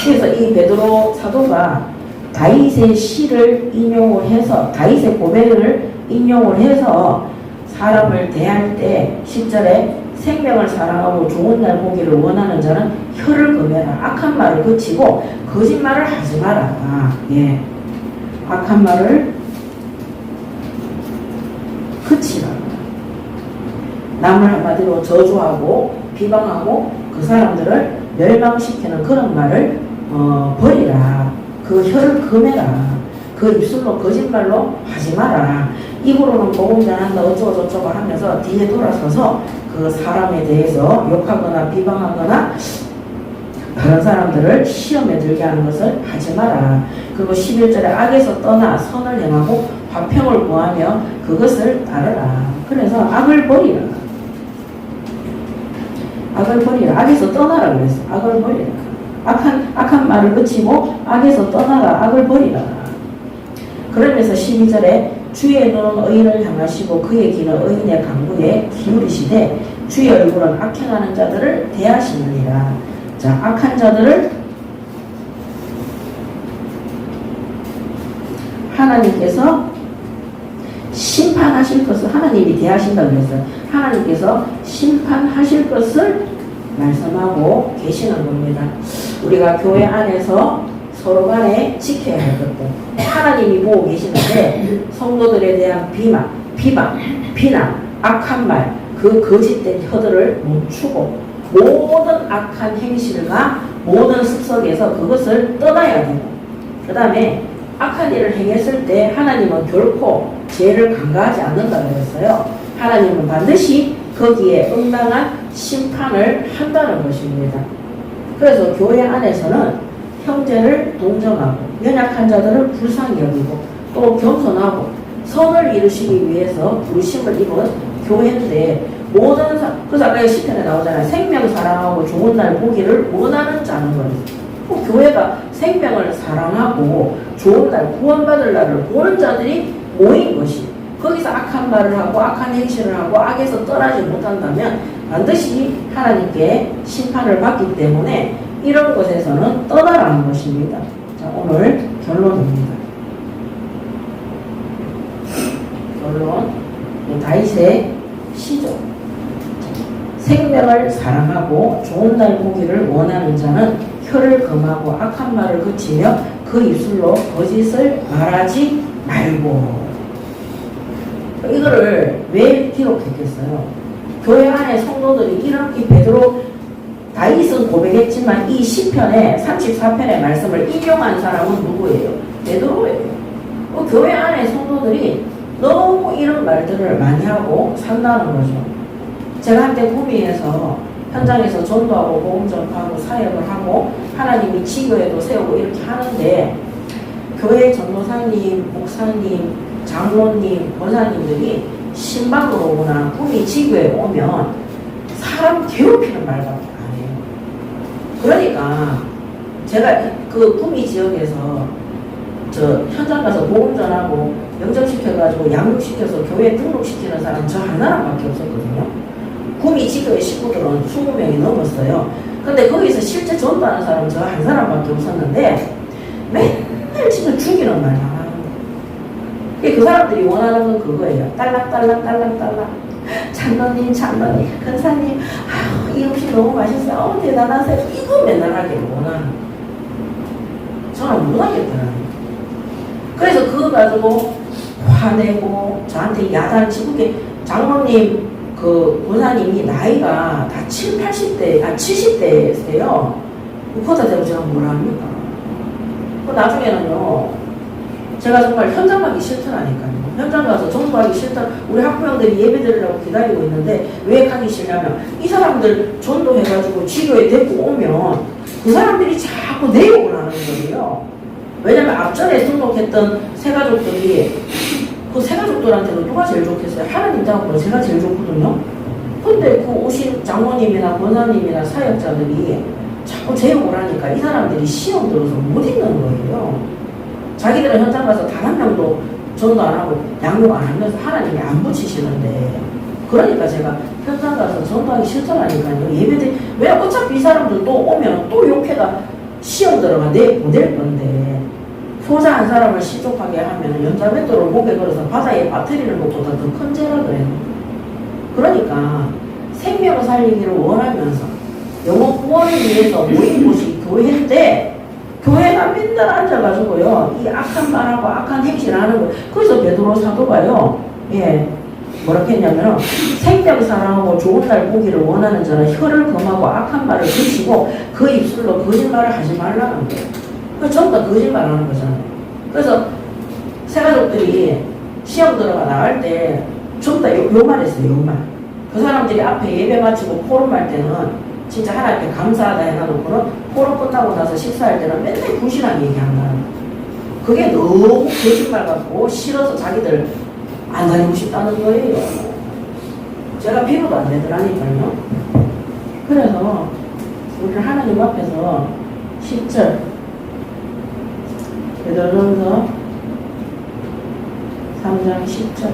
[SPEAKER 1] 그래서 이 베드로 사도가 다윗의 시를 인용을 해서, 다윗의 고백을 인용을 해서 사람을 대할 때 10절에 생명을 사랑하고 좋은 날 보기를 원하는 자는 혀를 금해라. 악한 말을 그치고 거짓말을 하지 마라. 악한 말을 그치라. 남을 한마디로 저주하고 비방하고 그 사람들을 멸망시키는 그런 말을 버리라. 그 혀를 금해라. 그 입술로 거짓말로 하지 마라. 입으로는 복음 전한다 어쩌고 저쩌고 하면서 뒤에 돌아서서 그 그 사람에 대해서 욕하거나 비방하거나 다른 사람들을 시험에 들게 하는 것을 하지 마라. 그리고 11절에 악에서 떠나 선을 행하고 화평을 구하며 그것을 따르라. 그래서 악을 버리라. 악을 버리라. 악에서 떠나라 그랬어. 악을 버리라. 악한 말을 그치고 악에서 떠나라. 악을 버리라. 그러면서 12절에 주의 눈은 의인을 향하시고 그의 귀는 의인의 강구에 기울이시되 주의 얼굴은 악행하는 자들을 대하시느니라. 자, 악한 자들을 하나님께서 심판하실 것을 하나님이 대하신다고 했어요. 하나님께서 심판하실 것을 말씀하고 계시는 겁니다. 우리가 교회 안에서 서로 간에 지켜야 할 것들, 하나님이 보고 계시는데 성도들에 대한 비방, 비난, 악한 말, 그 거짓된 혀들을 멈추고 모든 악한 행실과 모든 습성에서 그것을 떠나야 되고, 그 다음에 악한 일을 행했을 때 하나님은 결코 죄를 간과하지 않는다고 했어요. 하나님은 반드시 거기에 응당한 심판을 한다는 것입니다. 그래서 교회 안에서는 형제를 동정하고 연약한 자들을 불쌍히 여기고 또 겸손하고 선을 이루시기 위해서 부르심을 입은 교회인데, 모든 그래서 아까 시편에 나오잖아요. 생명 사랑하고 좋은 날 보기를 원하는 자는 거예요. 교회가 생명을 사랑하고 좋은 날 구원받을 날을 보는 자들이 모인 것이, 거기서 악한 말을 하고 악한 행실을 하고 악에서 떠나지 못한다면 반드시 하나님께 심판을 받기 때문에 이런 것에서는 떠나라는 것입니다. 자, 오늘 결론입니다. 결론, 다윗의 시조. 생명을 사랑하고 좋은 날 보기를 원하는 자는 혀를 금하고 악한 말을 그치며 그 입술로 거짓을 말하지 말고. 이거를 왜 기록했겠어요? 교회 안에 성도들이 이렇게 베드로, 다윗은 고백했지만 이 시편의 34편의 말씀을 인용한 사람은 누구예요? 베드로예요. 교회 안에 성도들이 너무 이런 말들을 많이 하고 산다는 거죠. 제가 한때 구미에서 현장에서 전도하고 복음 전파하고 사역을 하고 하나님이 지교회도 세우고 이렇게 하는데, 교회 전도사님, 목사님, 장로님, 권사님들이 신방으로 오거나 구미 지교회에 오면 사람 괴롭히는 말밖에 안 해요. 그러니까 제가 그 구미 지역에서 저 현장 가서 복음 전하고 영접시켜가지고 양육시켜서 교회에 등록시키는 사람 저 하나밖에 없었거든요. 구미 지교회 식구들은 20명이 넘었어요. 근데 거기서 실제 전도하는 사람은 저 한 사람밖에 없었는데 맨날 진짜 죽이는 말만 하는 거예요. 그 사람들이 원하는 건 그거예요. 딸락딸락 장로님, 근사님, 이 음식 너무 맛있어요. 대단하세요. 이거 맨날 하기를 원하는 거예요. 저는 못하겠더라고요. 그래서 그거 가지고 화내고 저한테 야단치고, 장로님 그 권사님이 나이가 다 70대세요. 그거다 대고 제가 뭐라 합니까? 그 나중에는요, 제가 정말 현장 가기 싫더라니까요. 현장 가서 전도하기 싫다. 우리 학부형들이 예배 드리려고 기다리고 있는데 왜 가기 싫냐면, 이 사람들 전도해가지고 지교에 데리고 오면 그 사람들이 자꾸 내욕을 하는 거예요. 왜냐면 앞전에 등록했던 새가족들이, 그 새가족들한테는 누가 제일 좋겠어요? 하나님 땅으로 제가 제일 좋거든요. 근데 그 오신 장모님이나 권사님이나 사역자들이 자꾸 제욕을 하니까 이 사람들이 시험 들어서 못 있는 거예요. 자기들은 현장 가서 단 한 명도 전도 안 하고 양육 안 하면서 하나님이 안 붙이시는데, 그러니까 제가 현장 가서 전도하기 싫더라니까요. 예배들, 왜 어차피 이 사람들 또 오면 또 욕해가 시험 들어가 내 보낼 건데, 소자 한 사람을 시족하게 하면 연자맷돌을 목에 걸어서 바다에 빠뜨리는 것보다 더 큰 죄라 그래요. 그러니까 생명을 살리기를 원하면서 영혼 구원을 위해서 모인 곳이 교회인데, 교회가 맨날 앉아가지고요, 이 악한 말하고 악한 행실을 하는 거. 그래서 베드로 사도가요, 뭐라 했냐면, 생명 사랑하고 좋은 날 보기를 원하는 자는 혀를 금하고 악한 말을 그치고 그 입술로 거짓말을 하지 말라는 거예요. 그 전부 다 거짓말 하는 거잖아요. 그래서 새가족들이 시험 들어가 나갈 때 전부 다 요 말했어요. 요 말. 그 사람들이 앞에 예배 마치고 포럼할 때는 진짜 하나님께 감사하다 해놔놓고는 포럼 끝나고 나서 식사할 때는 맨날 불신한 얘기한다. 그게 너무 거짓말 같고 싫어서 자기들 안 다니고 싶다는 거예요. 제가 비교도 안 되더라니까요. 그래서 우리를 하나님 앞에서 10절 베드로전서 3장 10절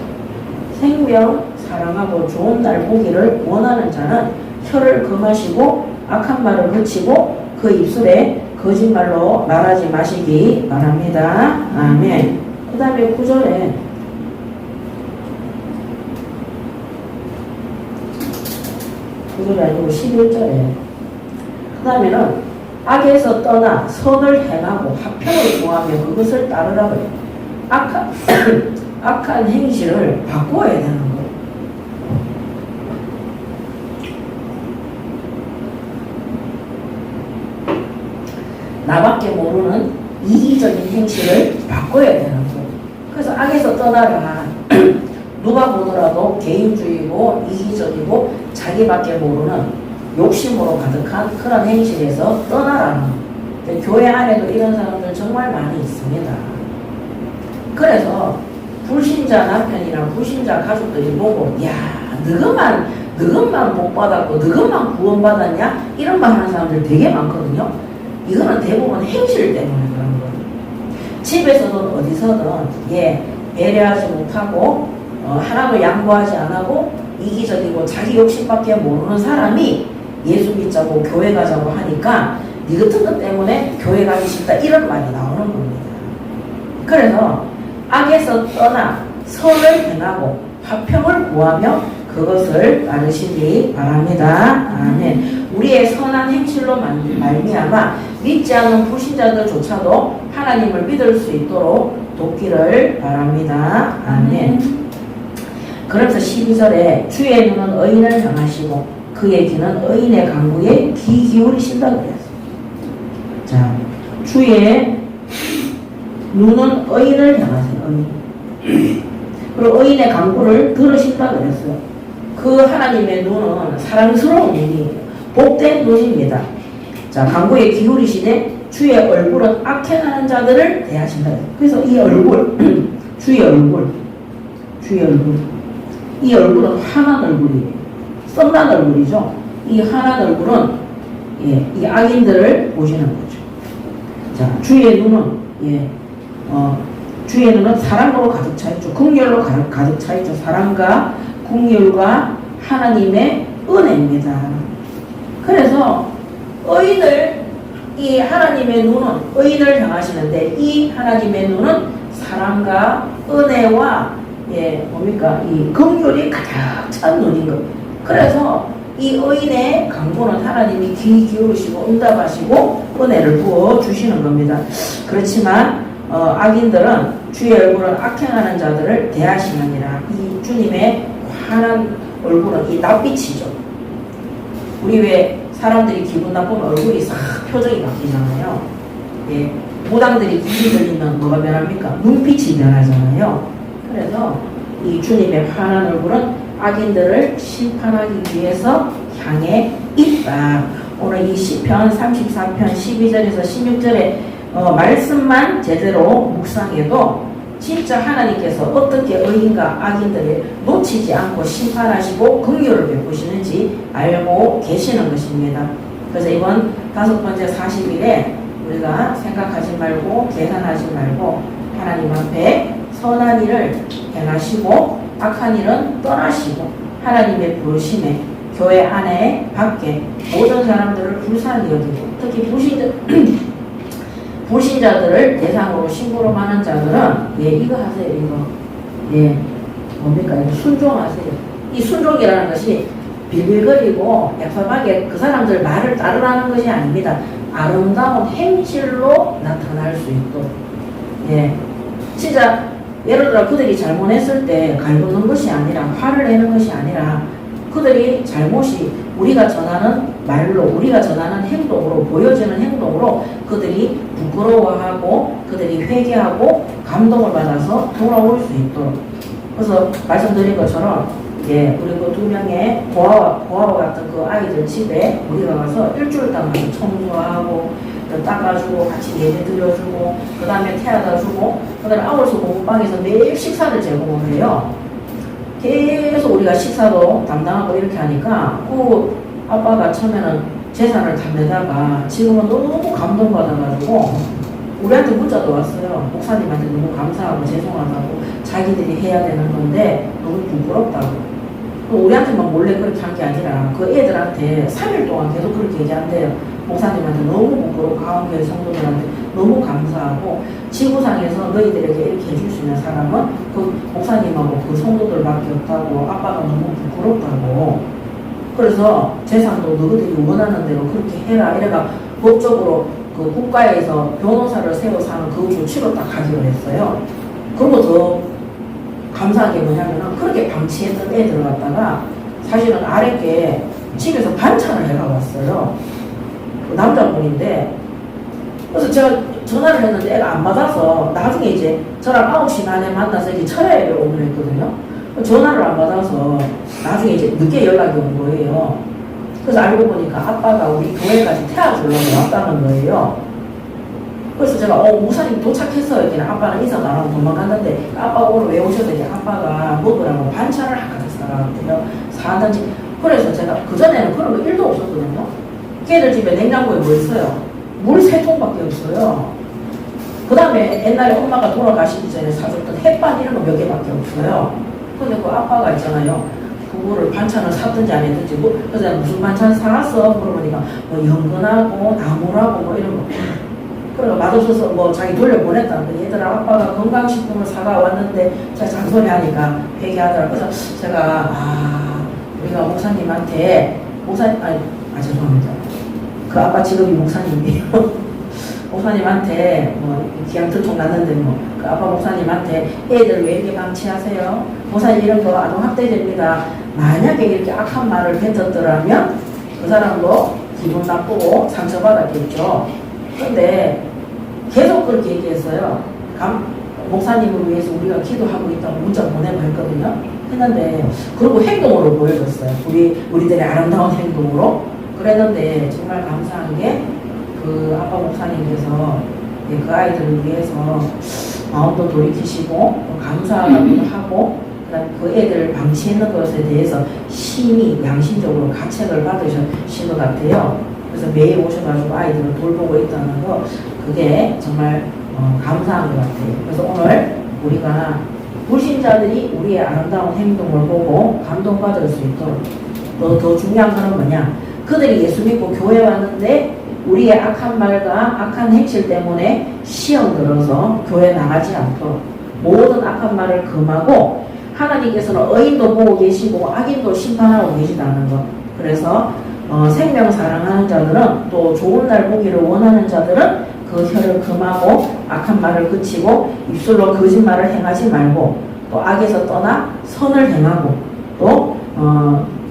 [SPEAKER 1] 생명 사랑하고 좋은 날 보기를 원하는 자는 혀를 금하시고 악한 말을 그치고 그 입술에 거짓말로 말하지 마시기 바랍니다. 아멘. 그 다음에 9절에 아니고 11절에 그 다음에는 악에서 떠나 선을 행하고 화평을 구하며 그것을 따르라고 해요. 악한 행실을 바꿔야 되는 거예요. 나밖에 모르는 이기적인 행실을 바꿔야 되는 거예요. 그래서 악에서 떠나라. 누가 보더라도 개인주의고 이기적이고 자기밖에 모르는 욕심으로 가득한 그런 행실에서 떠나라는 거예요. 교회 안에도 이런 사람들 정말 많이 있습니다. 그래서 불신자 남편이나 불신자 가족들이 보고 야 너것만 복 받았고 너것만 구원받았냐 이런 말 하는 사람들 되게 많거든요. 이거는 대부분 행실 때문에 그런 거예요. 집에서든 어디서든 배려하지 못하고 하나도 양보하지 않고 이기적이고 자기 욕심밖에 모르는 사람이 예수 믿자고 교회 가자고 하니까 네 같은 것 때문에 교회 가기 싫다 이런 말이 나오는 겁니다. 그래서 악에서 떠나 선을 행하고 화평을 구하며 그것을 따르시기 바랍니다. 아멘. 우리의 선한 행실로 말미암아 믿지 않는 불신자들조차도 하나님을 믿을 수 있도록 돕기를 바랍니다. 아멘. 그래서 12절에 주의 눈은 의인을 향하시고 그의 귀는 의인의 간구에 귀 기울이신다고 그랬어요. 자, 주의 눈은 의인을 향하세요. 의인. 그리고 의인의 간구를 들으신다고 그랬어요. 그 하나님의 눈은 사랑스러운 눈이에요. 복된 눈입니다. 자, 간구에 기울이시되 주의 얼굴은 악행하는 자들을 대하신다. 그래서 이 얼굴, 주의 얼굴, 이 얼굴은 환한 얼굴이에요. 썩난 얼굴이죠. 이 환한 얼굴은 이 악인들을 보시는 거죠. 자, 주의 눈은 주의 눈은 사랑으로 가득 차 있죠. 긍휼로 가득 차 있죠. 사랑과 긍휼과 하나님의 은혜입니다. 그래서 이 하나님의 눈은 의인을 향하시는데 이 하나님의 눈은 사랑과 은혜와 이 긍휼이 가득 찬 눈인 것. 그래서 이 의인의 간구는 하나님이 귀 기울이시고 응답하시고 은혜를 부어 주시는 겁니다. 그렇지만 악인들은 주의 얼굴은 악행하는 자들을 대하시느니라. 이 주님의 환한 얼굴은 이 낯빛이죠. 우리 왜 사람들이 기분 나쁘면 얼굴이 싹 표정이 바뀌잖아요. 무당들이 귀이 들리면 뭐가 변합니까? 눈빛이 변하잖아요. 그래서 이 주님의 환한 얼굴은 악인들을 심판하기 위해서 향해 있다. 오늘 이 시편 34편 12절에서 16절에 말씀만 제대로 묵상해도 진짜 하나님께서 어떻게 의인과 악인들을 놓치지 않고 심판하시고 긍휼을 베푸시는지 알고 계시는 것입니다. 그래서 이번 5번째 40일에 우리가 생각하지 말고 계산하지 말고 하나님 앞에 선한 일을 행하시고 악한 일은 떠나시고 하나님의 부르심에 교회 안에 밖에 모든 사람들을 불쌍히 여기고 특히 불신자들을 대상으로 심부름하는 자들은 이거 하세요. 이거 뭡니까? 순종하세요. 이 순종이라는 것이 빌빌거리고 약속하게 그 사람들 말을 따르라는 것이 아닙니다. 아름다운 행실로 나타날 수 있도록 진짜 예를 들어 그들이 잘못했을 때 갈구는 것이 아니라 화를 내는 것이 아니라 그들이 잘못이 우리가 전하는 말로 우리가 전하는 행동으로 보여지는 행동으로 그들이 부끄러워하고 그들이 회개하고 감동을 받아서 돌아올 수 있도록. 그래서 말씀드린 것처럼 예, 우리 그 2명의 고아와 같은 그 아이들 집에 우리가 가서 일주일 동안 청소하고 닦아주고 같이 예배 드려주고 그 다음에 태워다 주고 그 다음에 아울소 공부방에서 매일 식사를 제공을 해요. 계속 우리가 식사도 담당하고 이렇게 하니까 그 아빠가 처음에는 재산을 다 내다가 지금은 너무 감동받아가지고 우리한테 문자도 왔어요. 목사님한테 너무 감사하고 죄송하다고 자기들이 해야 되는 건데 너무 부끄럽다고. 우리한테만 몰래 그렇게 한 게 아니라 그 애들한테 3일 동안 계속 그렇게 얘기한대요. 목사님한테 너무 부끄럽고 가운교회 성도들한테 너무 감사하고 지구상에서 너희들에게 이렇게 해줄 수 있는 사람은 그 목사님하고 그 성도들밖에 없다고 아빠가 너무 부끄럽다고. 그래서 재산도 너희들이 원하는 대로 그렇게 해라 이래가 법적으로 그 국가에서 변호사를 세워서 하는 그 조치로 딱 가기로 했어요. 그리고 더 감사한 게 뭐냐면은 그렇게 방치했던 애들을 갖다가 사실은 아랫게 집에서 반찬을 해가 왔어요. 그 남자분인데 그래서 제가 전화를 했는데 애가 안 받아서 나중에 이제 저랑 9시 안에 만나서 이제 철야예배 오기로 했거든요. 전화를 안 받아서 나중에 이제 늦게 연락이 온 거예요. 그래서 알고 보니까 아빠가 우리 교회까지 태워주려고 왔다는 거예요. 그래서 제가 목사님 도착했어요. 그냥 아빠는 인사도 안 하고 도망갔는데 아빠 오늘 왜 오셨는지 아빠가 먹으라고 반찬을 한가득 사가지고요. 사든지 그래서 제가 그전에는 그런 거 1도 없었거든요. 걔들 집에 냉장고에 뭐 있어요? 물 3통밖에 없어요. 그 다음에 옛날에 엄마가 돌아가시기 전에 사줬던 햇반 이런 거 몇 개밖에 없어요. 근데 그 아빠가 있잖아요. 그거를 반찬을 샀든지 안 했든지 그래서 내가 무슨 반찬 사왔어? 물어보니까 뭐 연근하고 나물하고 뭐 이런 거. 그래서 맛없어서 뭐 자기 돌려보냈다는데 얘들아 아빠가 건강식품을 사가 왔는데 제가 잔소리 하니까 회개하더라. 그래서 제가 우리가 목사님한테 죄송합니다. 그 아빠 직업이 목사님이에요. 목사님한테 뭐 기왕 들통 났는데 뭐 그 아빠 목사님한테 애들 왜 이렇게 방치하세요? 목사님 이런 거 아동학대됩니다. 만약에 이렇게 악한 말을 뱉었더라면 그 사람도 기분 나쁘고 상처받았겠죠. 근데 계속 그렇게 얘기했어요. 목사님을 위해서 우리가 기도하고 있다고 문자 보내고 했거든요. 했는데 그리고 행동으로 보여줬어요. 우리들의 아름다운 행동으로. 그랬는데 정말 감사한 게 그 아빠 목사님께서 그 아이들을 위해서 마음도 돌이키시고 감사하기도 하고 그 애들 방치했는 것에 대해서 심히 양심적으로 가책을 받으신 것 같아요. 그래서 매일 오셔가지고 아이들을 돌보고 있다는 거 그게 정말 감사한 것 같아요. 그래서 오늘 우리가 불신자들이 우리의 아름다운 행동을 보고 감동받을 수 있도록 또 더 중요한 거는 뭐냐, 그들이 예수 믿고 교회 왔는데 우리의 악한 말과 악한 행실 때문에 시험 들어서 교회 나가지 않도록 모든 악한 말을 금하고 하나님께서는 의인도 보고 계시고 악인도 심판하고 계시다는 것. 그래서 생명 사랑하는 자들은 또 좋은 날 보기를 원하는 자들은 그 혀를 금하고 악한 말을 그치고 입술로 거짓말을 행하지 말고 또 악에서 떠나 선을 행하고 또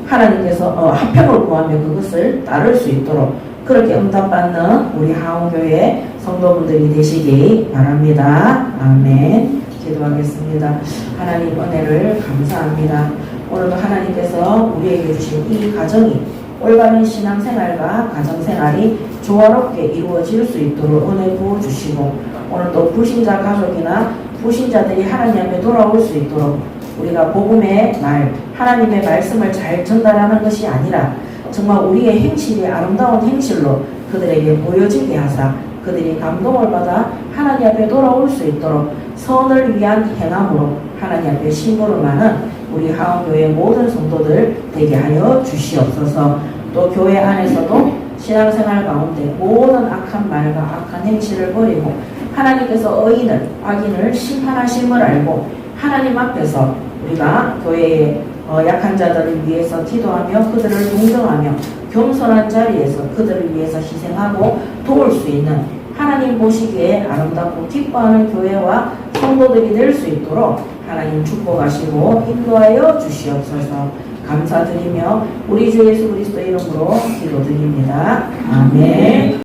[SPEAKER 1] 하나님께서 화평을 구하며 그것을 따를 수 있도록 그렇게 응답받는 우리 하원교회 성도분들이 되시기 바랍니다. 아멘. 기도하겠습니다. 하나님 은혜를 감사합니다. 오늘도 하나님께서 우리에게 주신 이 가정이 올바른 신앙생활과 가정생활이 조화롭게 이루어질 수 있도록 은혜 부어주시고 오늘도 불신자 가족이나 불신자들이 하나님 앞에 돌아올 수 있도록 우리가 복음의 말, 하나님의 말씀을 잘 전달하는 것이 아니라 정말 우리의 행실이 아름다운 행실로 그들에게 보여지게 하사 그들이 감동을 받아 하나님 앞에 돌아올 수 있도록 선을 위한 행함으로 하나님 앞에 심부름하는 우리 하원교회 모든 성도들 되게 하여 주시옵소서. 또 교회 안에서도 신앙생활 가운데 모든 악한 말과 악한 행실을 버리고 하나님께서 의인을 악인을 심판하심을 알고 하나님 앞에서 우리가 교회의 약한 자들을 위해서 기도하며 그들을 동정하며 겸손한 자리에서 그들을 위해서 희생하고 도울 수 있는 하나님 보시기에 아름답고 기뻐하는 교회와 성도들이 될 수 있도록 하나님 축복하시고 인도하여 주시옵소서. 감사드리며 우리 주 예수 그리스도 이름으로 기도드립니다. 아멘.